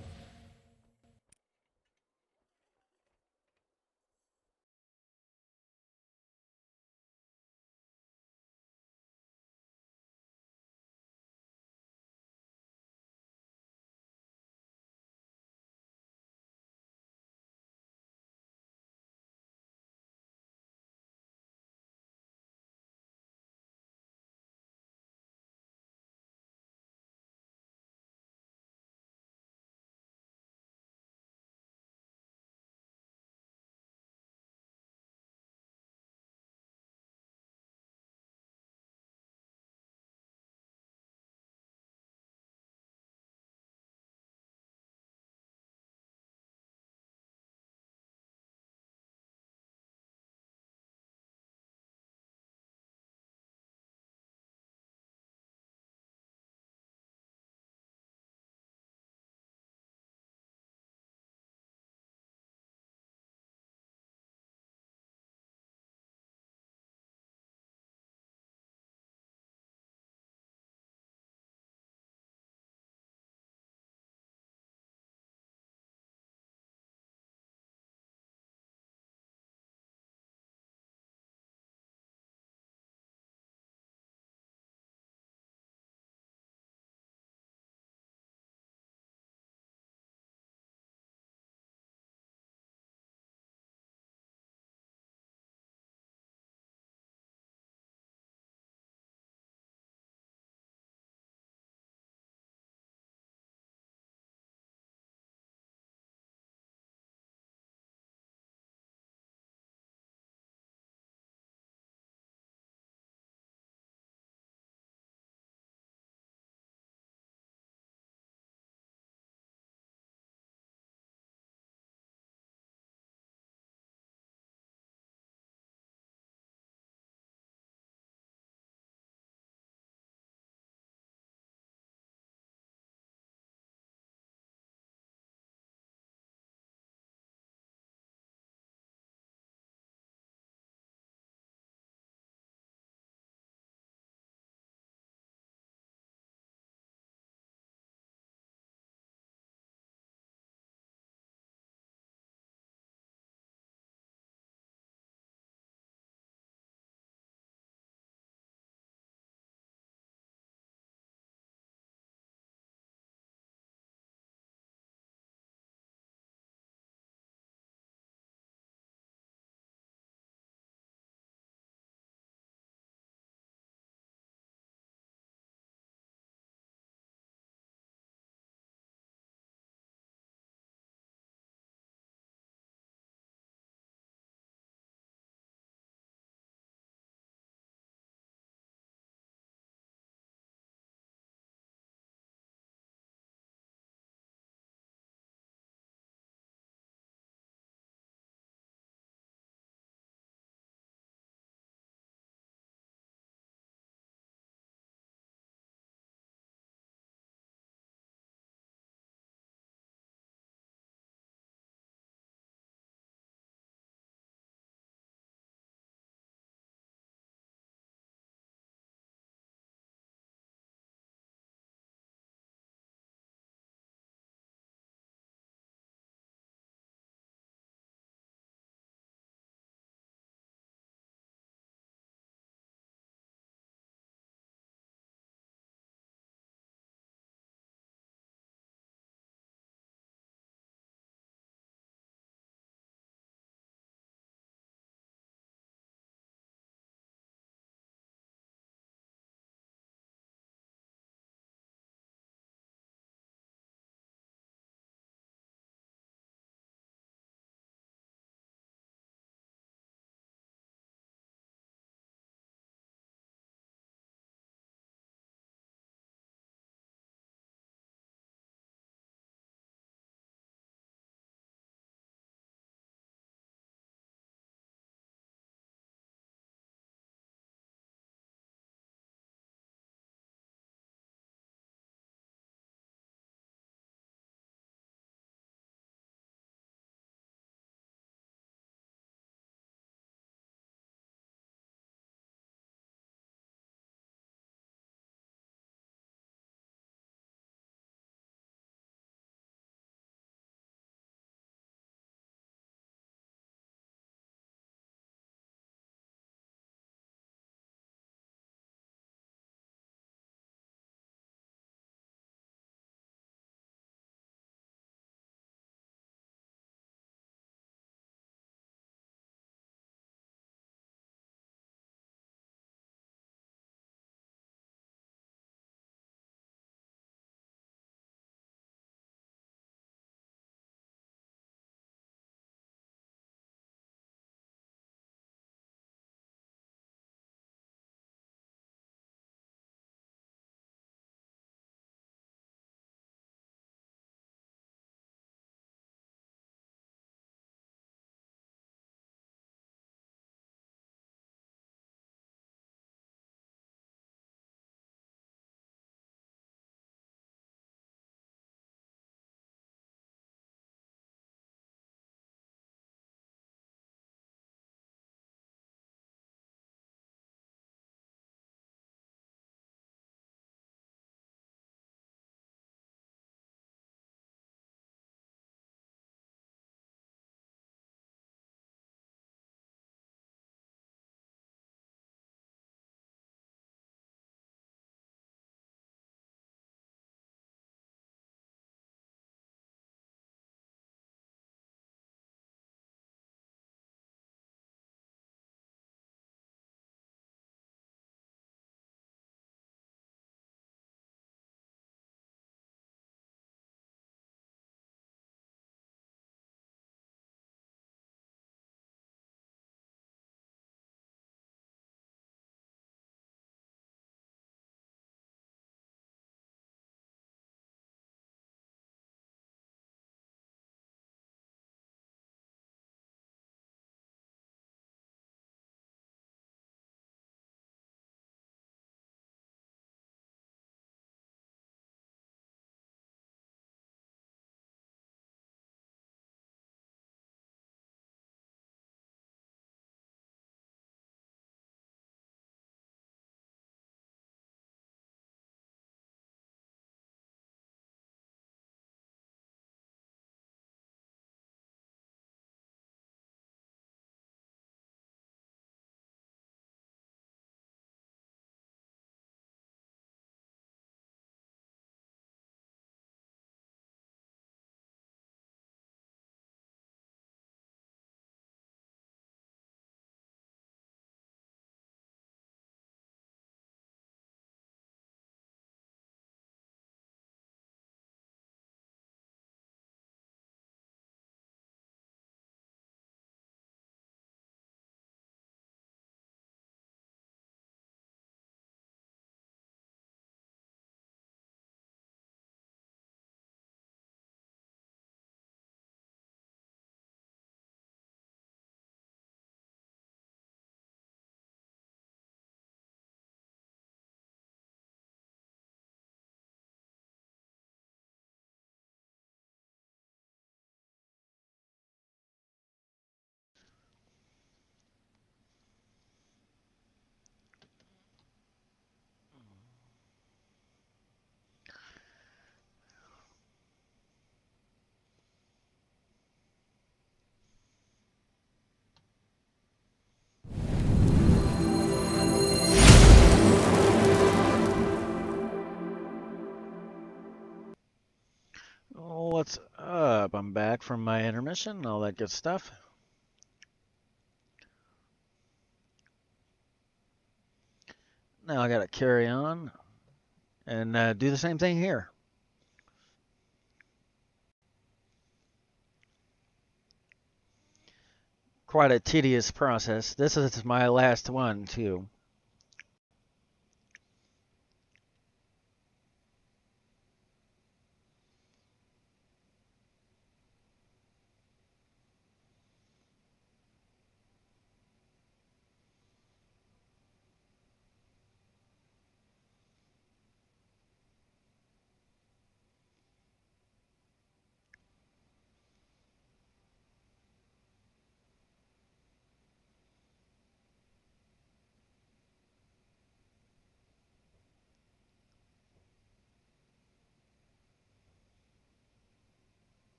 What's up? I'm back from my intermission, all that good stuff. Now I gotta carry on and do the same thing here. Quite a tedious process. This is my last one, too.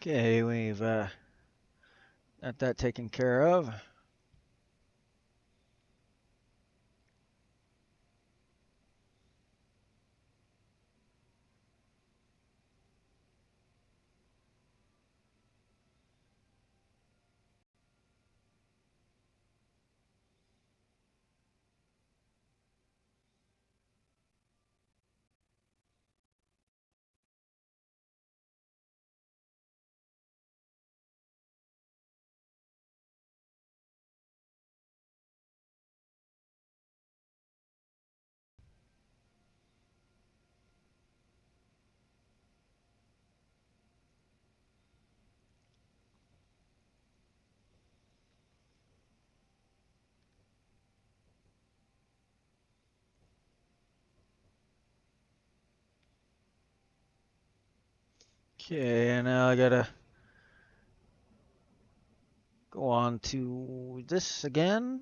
Okay, we've got that taken care of. Okay, now I gotta go on to this again.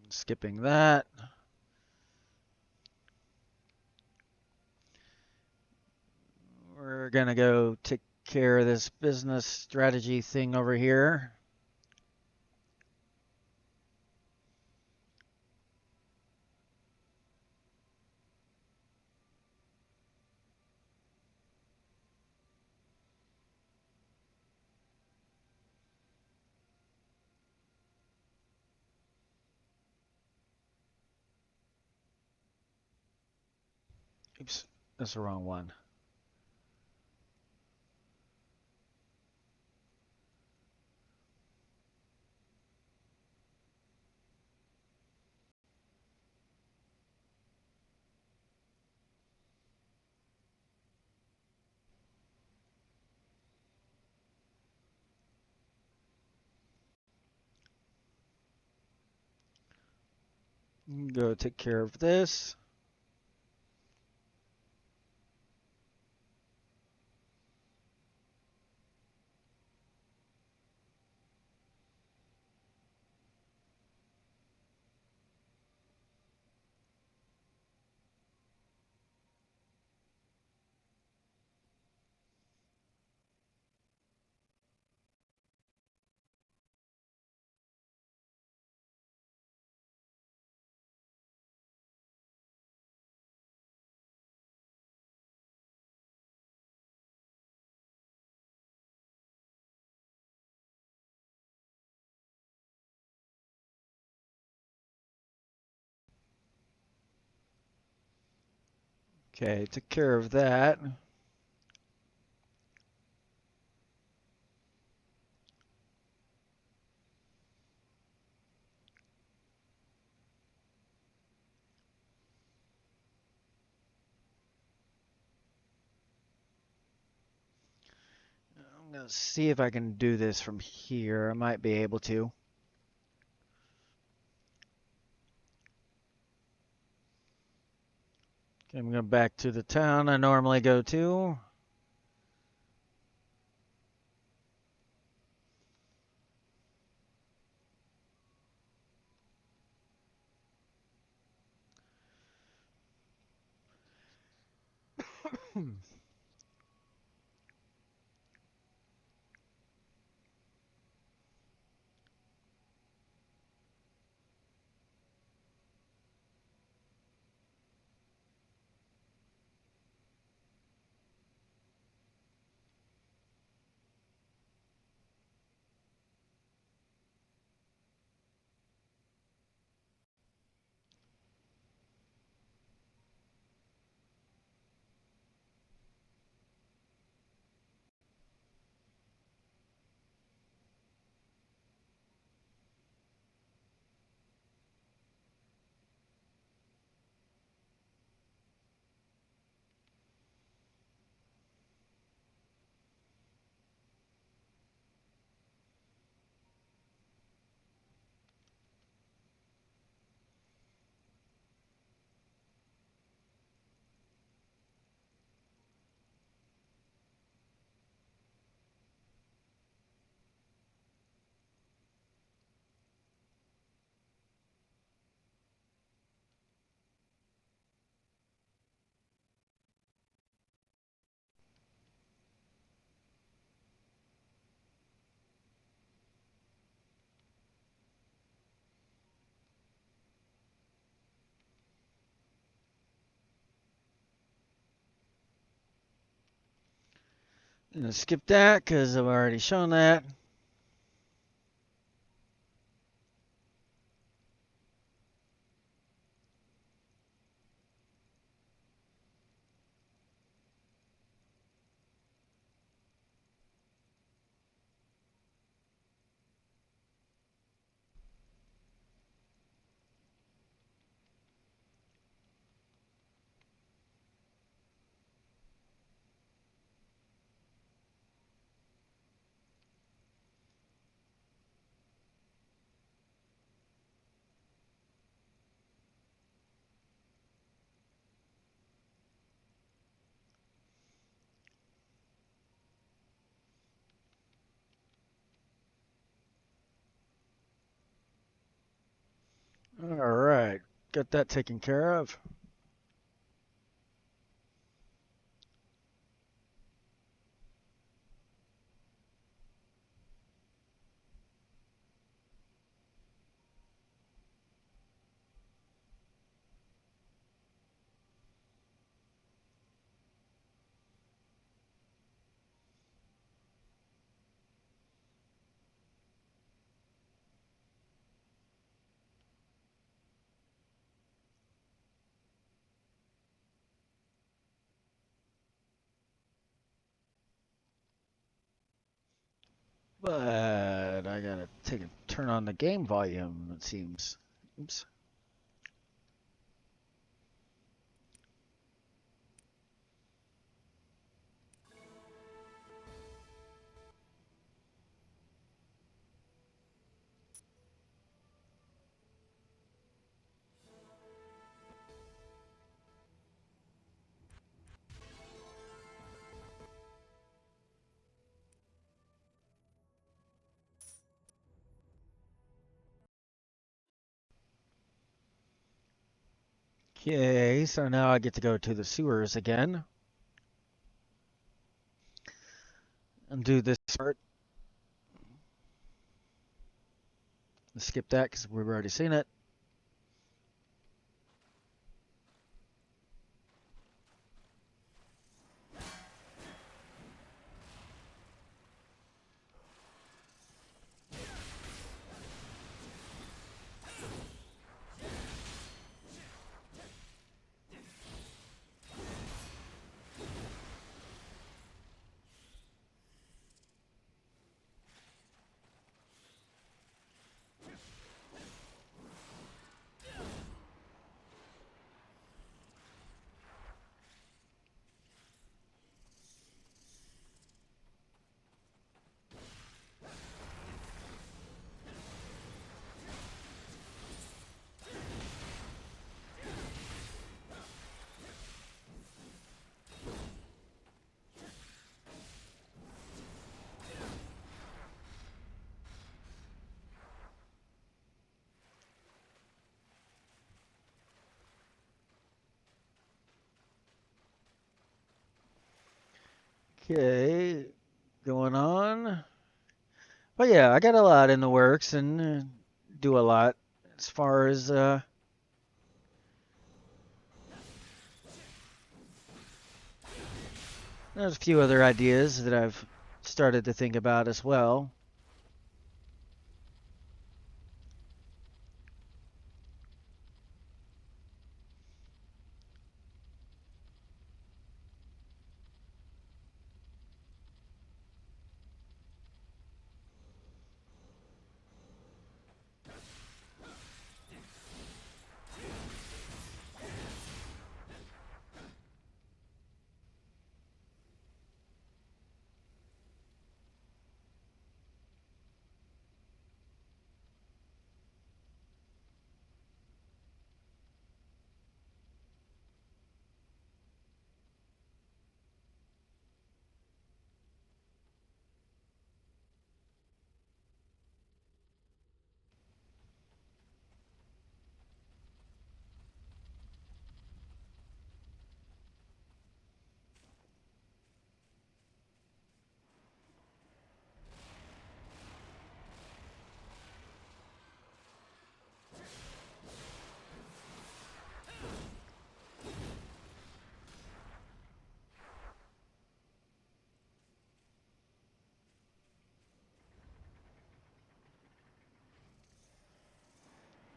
Skipping that. We're gonna go take care of this business strategy thing over here. Oops, that's the wrong one. Go take care of this. Okay, took care of that. Let's see if I can do this from here. I might be able to. Okay, I'm going back to the town I normally go to. I'm going to skip that because I've already shown that. All right, got that taken care of. But I gotta turn on the game volume, it seems. Oops. Okay, so now I get to go to the sewers again and do this part. Let's skip that because we've already seen it. Okay, going on. But yeah, I got a lot in the works and do a lot as far as there's a few other ideas that I've started to think about as well.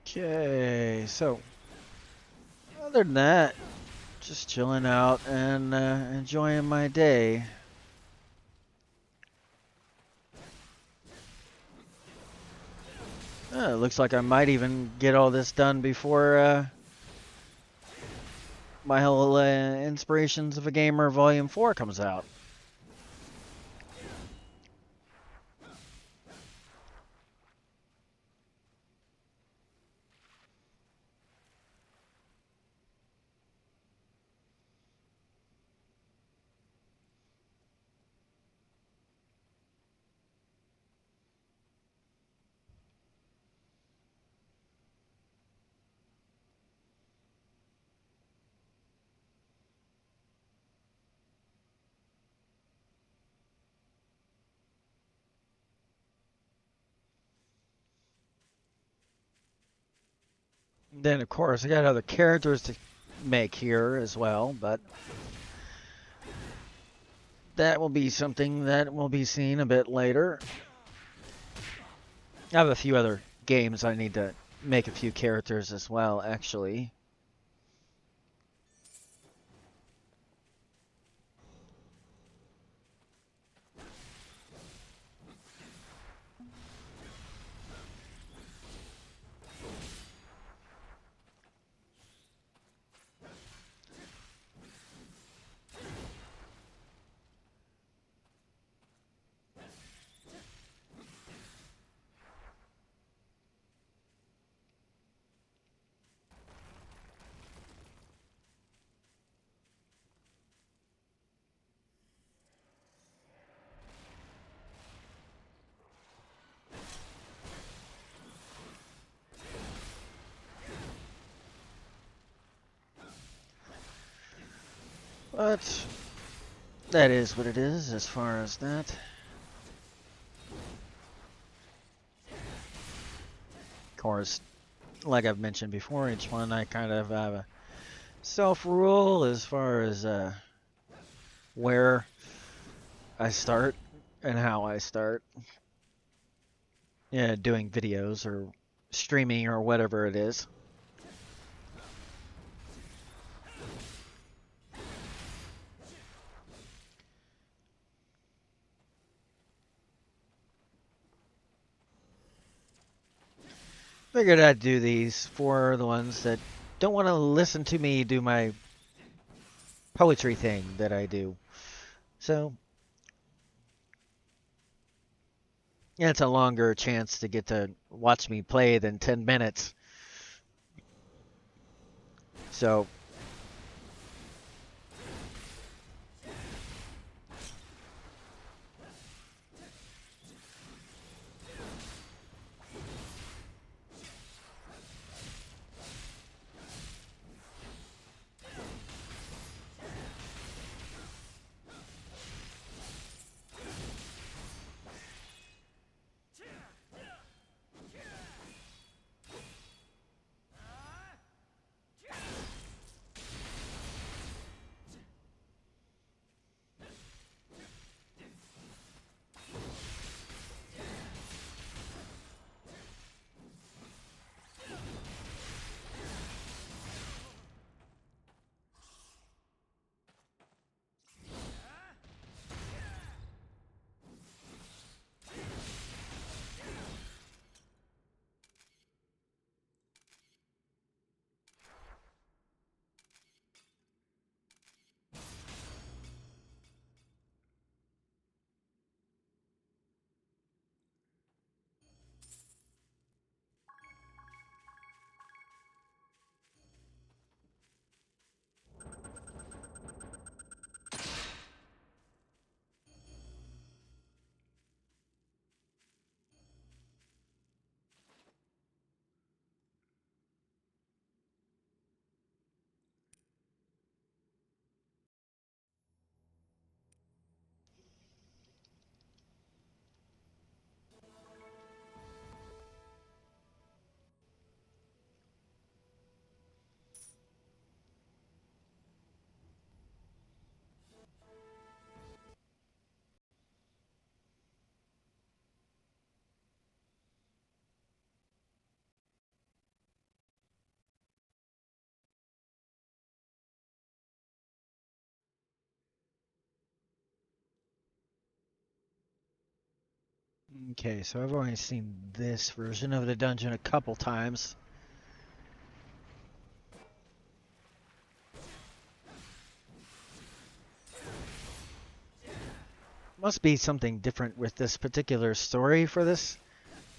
Okay, so other than that, just chilling out and enjoying my day. It looks like I might even get all this done before my whole Inspirations of a Gamer Volume 4 comes out. Then, of course, I got other characters to make here as well, but that will be something that will be seen a bit later. I have a few other games I need to make a few characters as well, actually. But that is what it is as far as that. Of course, like I've mentioned before, each one I kind of have a self-rule as far as where I start and how I start. Yeah, doing videos or streaming or whatever it is. Figured I'd do these for the ones that don't want to listen to me do my poetry thing that I do. So, yeah, it's a longer chance to get to watch me play than 10 minutes. So, Okay, so I've only seen this version of the dungeon a couple times. Must be something different with this particular story for this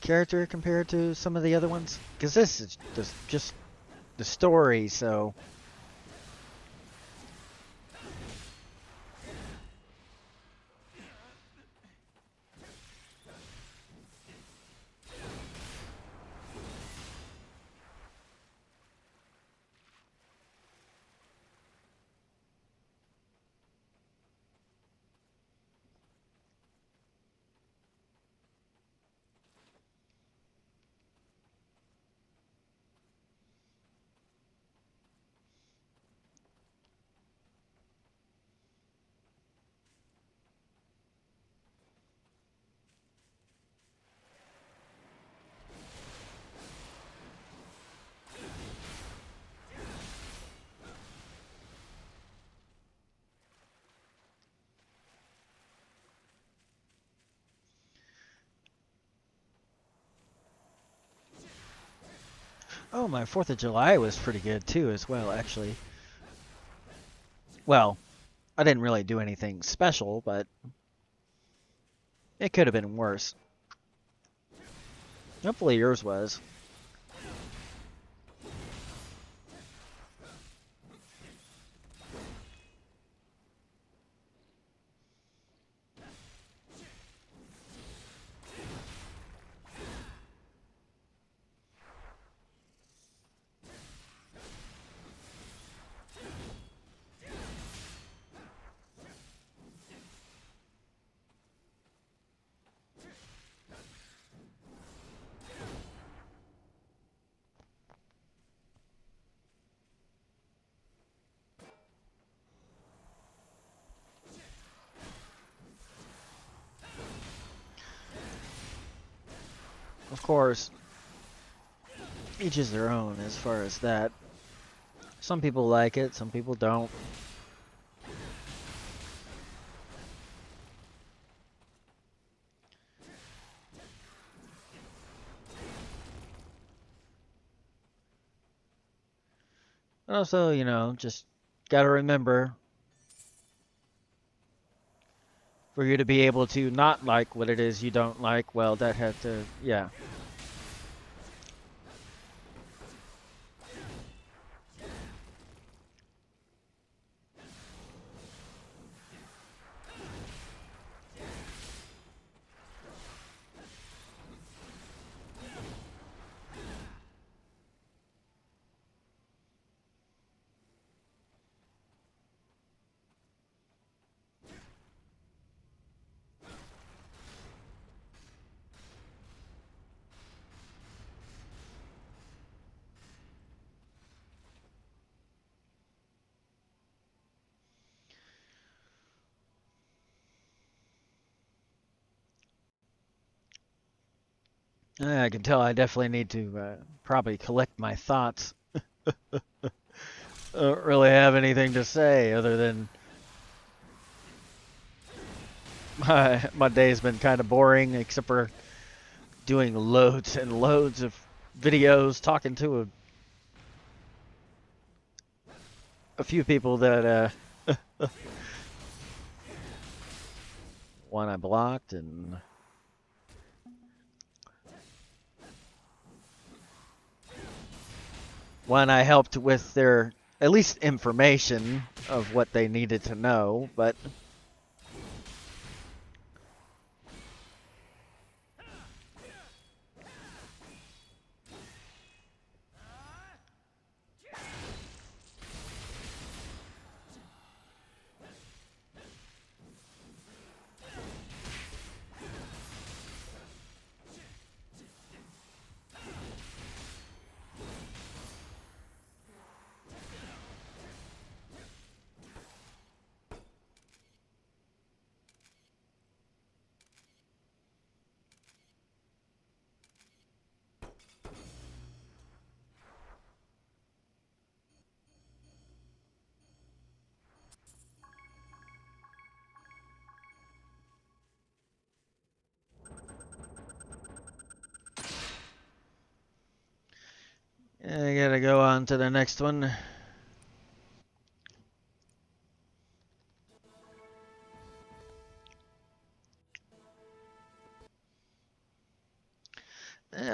character compared to some of the other ones. Because this is just the story, so... Oh, my 4th of July was pretty good too as well, actually. Well, I didn't really do anything special, but it could have been worse. Hopefully yours was. Of course, each is their own as far as that. Some people like it, some people don't. And also, you know, just gotta remember for you to be able to not like what it is you don't like, well, that had to, yeah. I can tell I definitely need to probably collect my thoughts. I don't really have anything to say other than my day's been kind of boring, except for doing loads and loads of videos, talking to a few people that one I blocked and one I helped with their at least information of what they needed to know, but I gotta go on to the next one.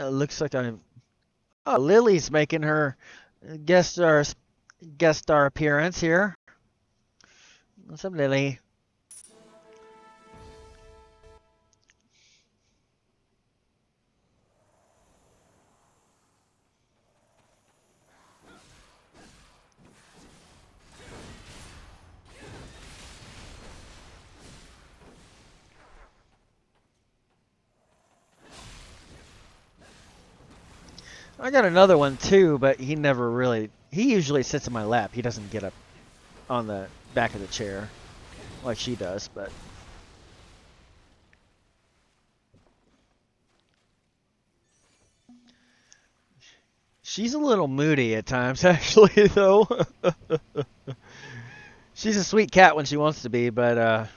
Looks like I'm. Oh, Lily's making her guest star appearance here. What's up, Lily? I got another one too, but he never really. He usually sits in my lap. He doesn't get up on the back of the chair like she does, but. She's a little moody at times, actually, though. She's a sweet cat when she wants to be, but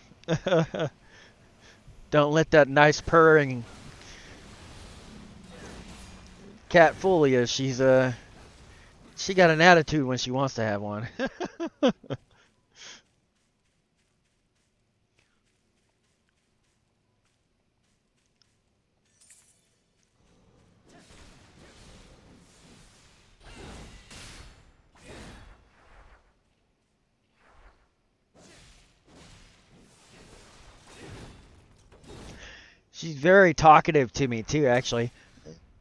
don't let that nice purring cat fool you. She got an attitude when she wants to have one. She's very talkative to me too, actually.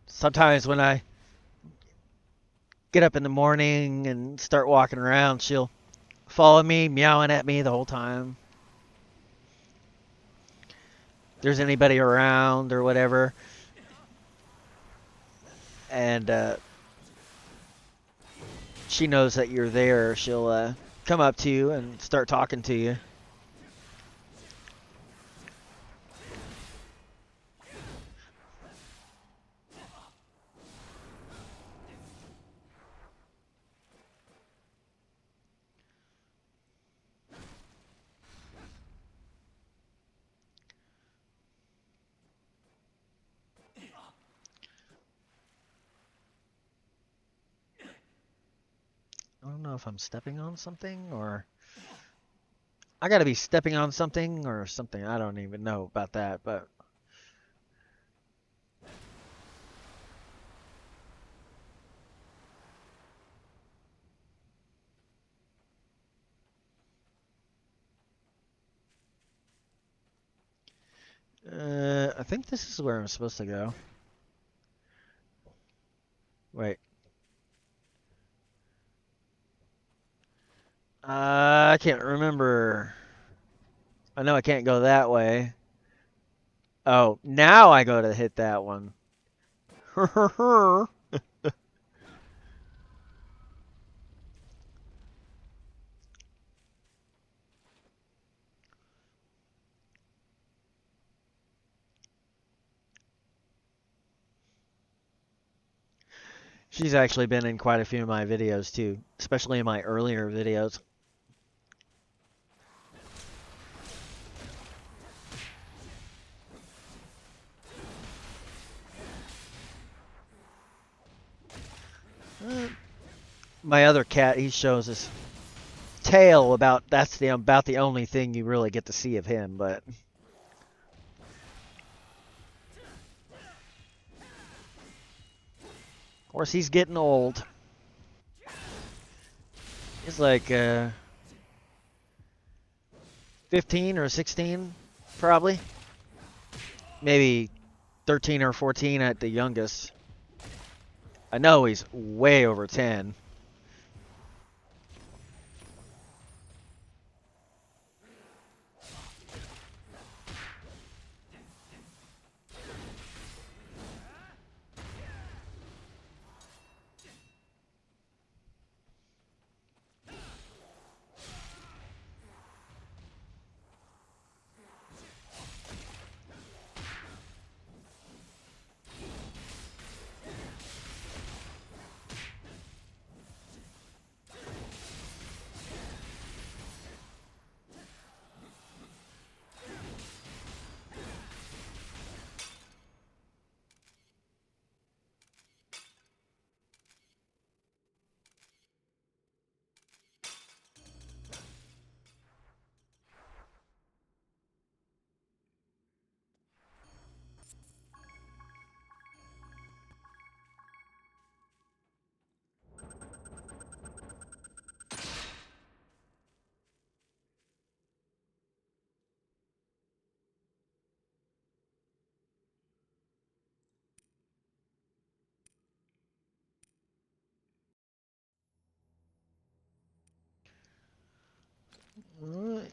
Sometimes when I get up in the morning and start walking around, she'll follow me, meowing at me the whole time. If there's anybody around or whatever. And she knows that you're there. She'll come up to you and start talking to you. I don't know if I'm stepping on something or I gotta be stepping on something or something. I don't even know about that, but I think this is where I'm supposed to go. Wait. I can't remember. I know I can't go that way. Oh, now I go to hit that one. She's actually been in quite a few of my videos too, especially in my earlier videos. My other cat, he shows his tail about about the only thing you really get to see of him, but of course he's getting old. He's like 15 or 16 probably. Maybe 13 or 14 at the youngest. I know he's way over 10.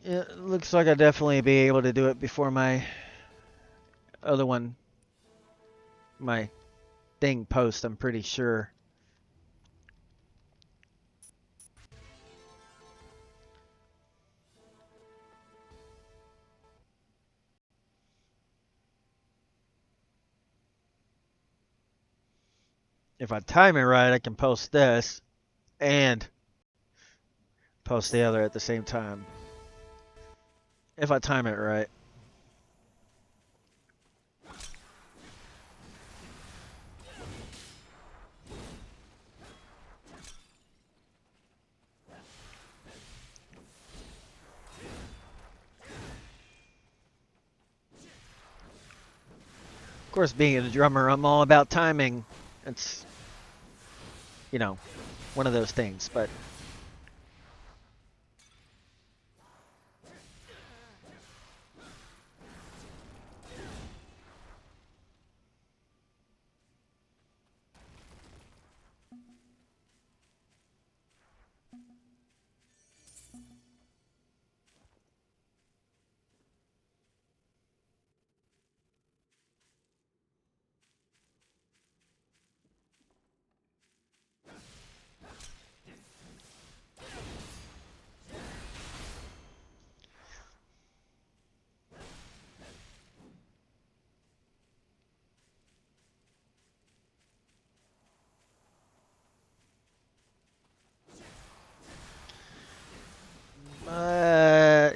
It looks like I'll definitely be able to do it before my other one, my thing post, I'm pretty sure. If I time it right, I can post this and post the other at the same time. If I time it right. Of course, being a drummer, I'm all about timing. It's, you know, one of those things, but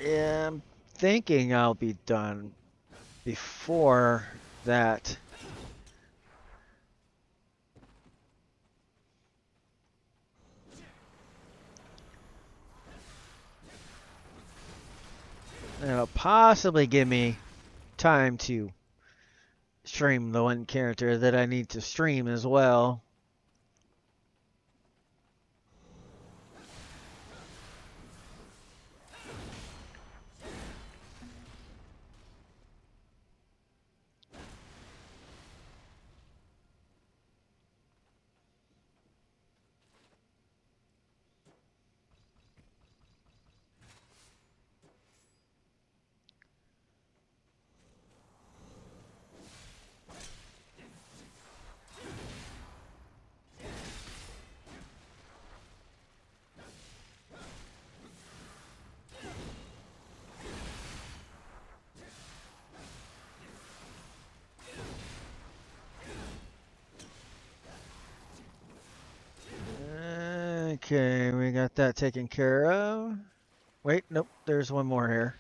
yeah, I'm thinking I'll be done before that. It'll possibly give me time to stream the one character that I need to stream as well. Okay, we got that taken care of. Wait, nope, there's one more here.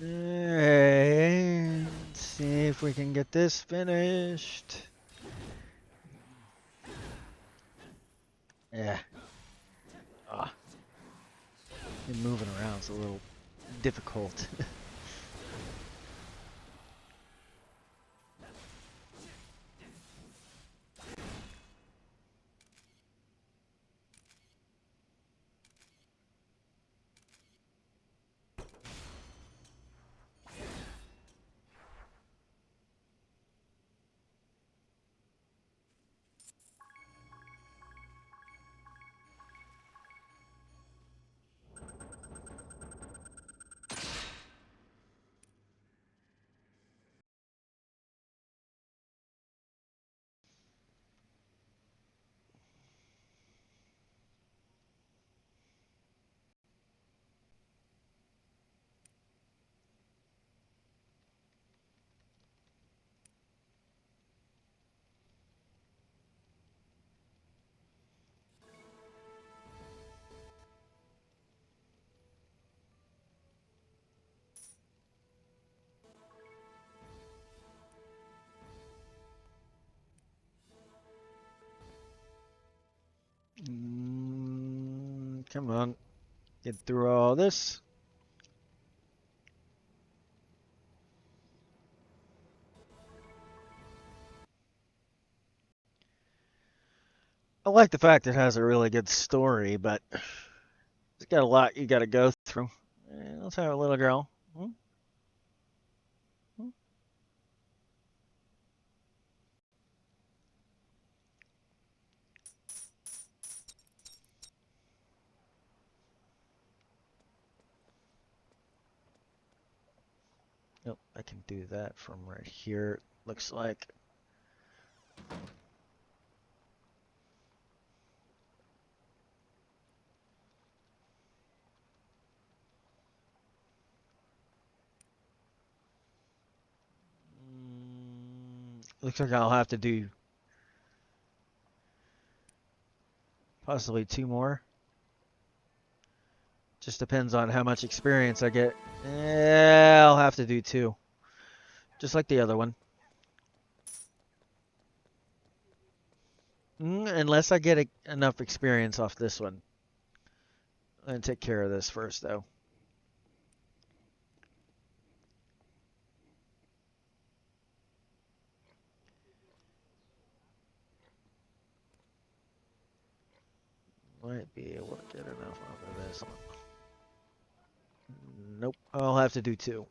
Alright, let's see if we can get this finished. Yeah. Ah, moving around is a little difficult. Come on. Get through all this. I like the fact it has a really good story, but it's got a lot you got to go through. Let's have a little girl. Hmm? Hmm? Nope, I can do that from right here. Looks like. Looks like I'll have to do possibly 2 more. Just depends on how much experience I get. Yeah, I'll have to do 2. Just like the other one. Unless I get enough experience off this one. I'm going to take care of this first, though. Might be able to get enough off of this one. Nope, I'll have to do 2.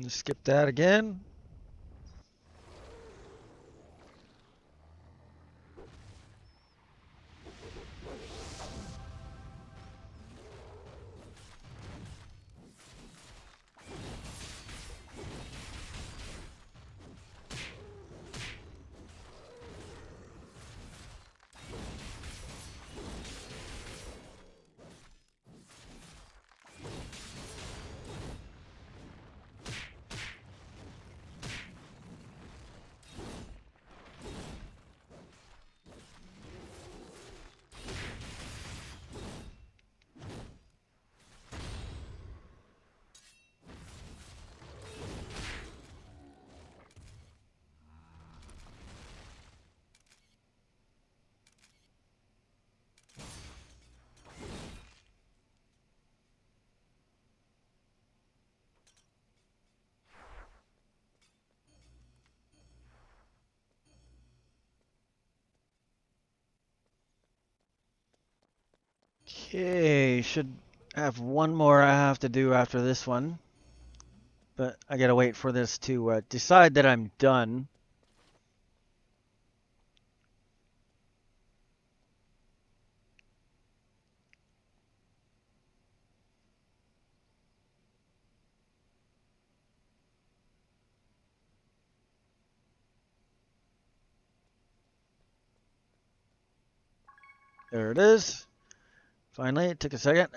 Skip that again. Okay, should have 1 more I have to do after this one. But I gotta wait for this to decide that I'm done. There it is. Finally, it took a second.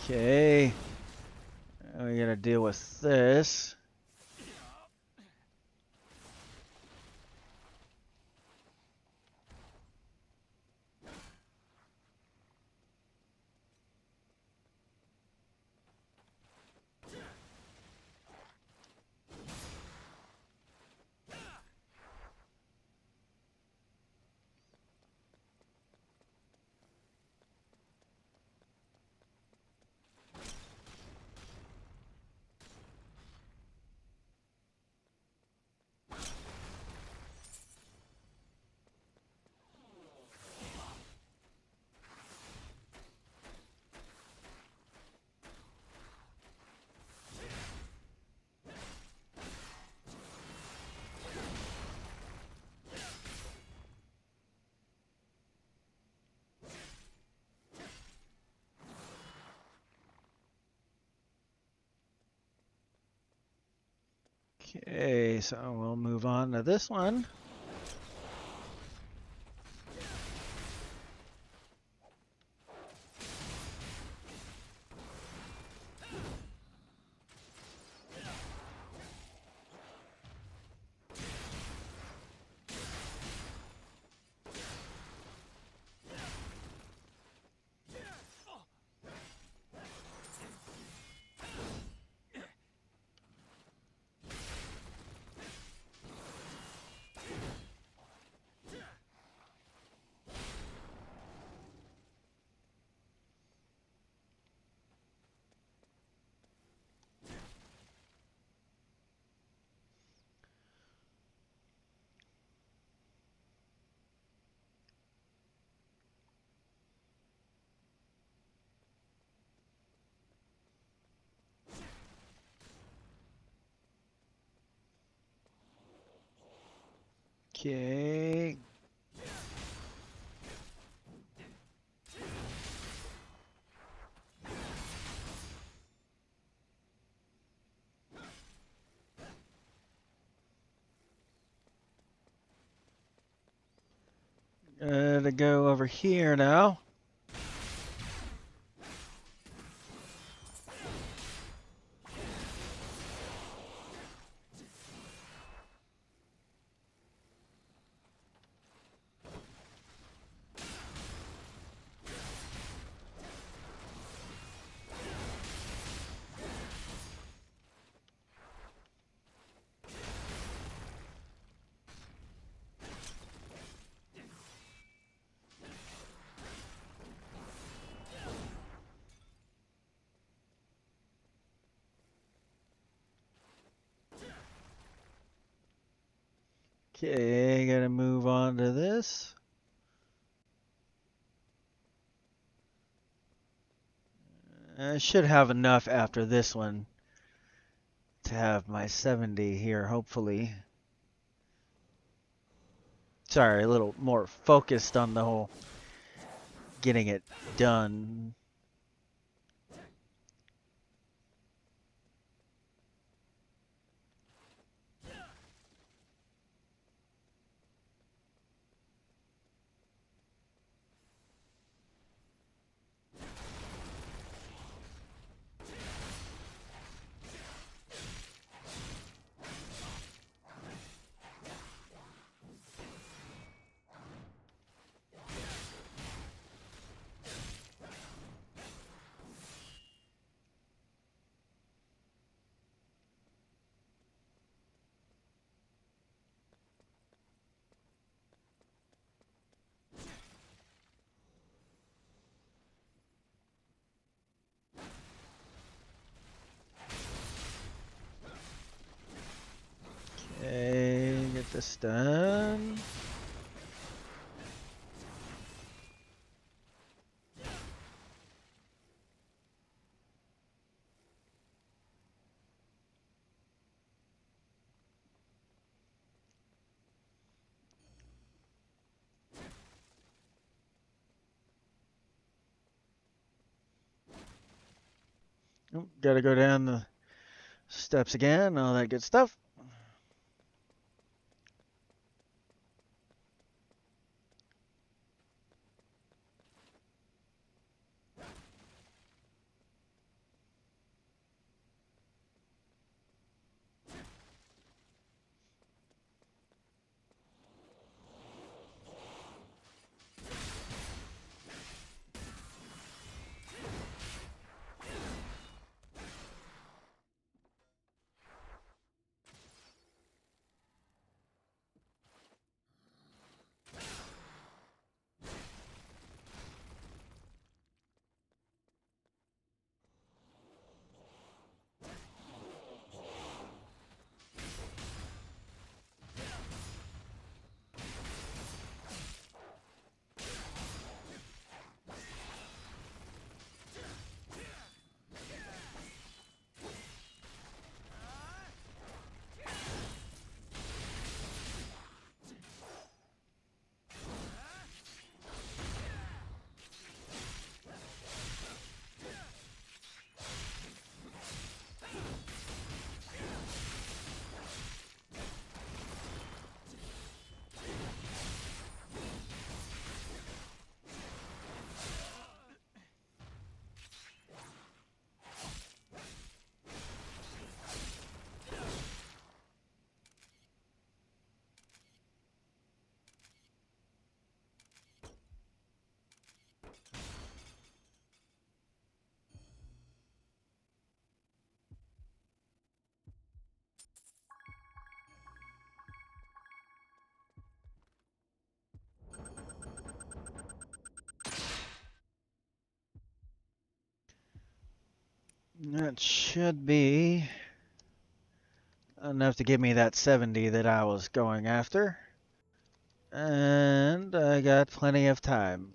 Okay. We gotta deal with this. Okay, so we'll move on to this one. Okay. To go over here now. Okay, gotta move on to this. I should have enough after this one to have my 70 here, hopefully. Sorry, a little more focused on the whole getting it done. Okay, get this done. Oh, gotta go down the steps again, all that good stuff. That should be enough to give me that 70 that I was going after. And I got plenty of time.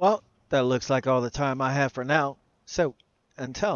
Well, that looks like all the time I have for now. So, until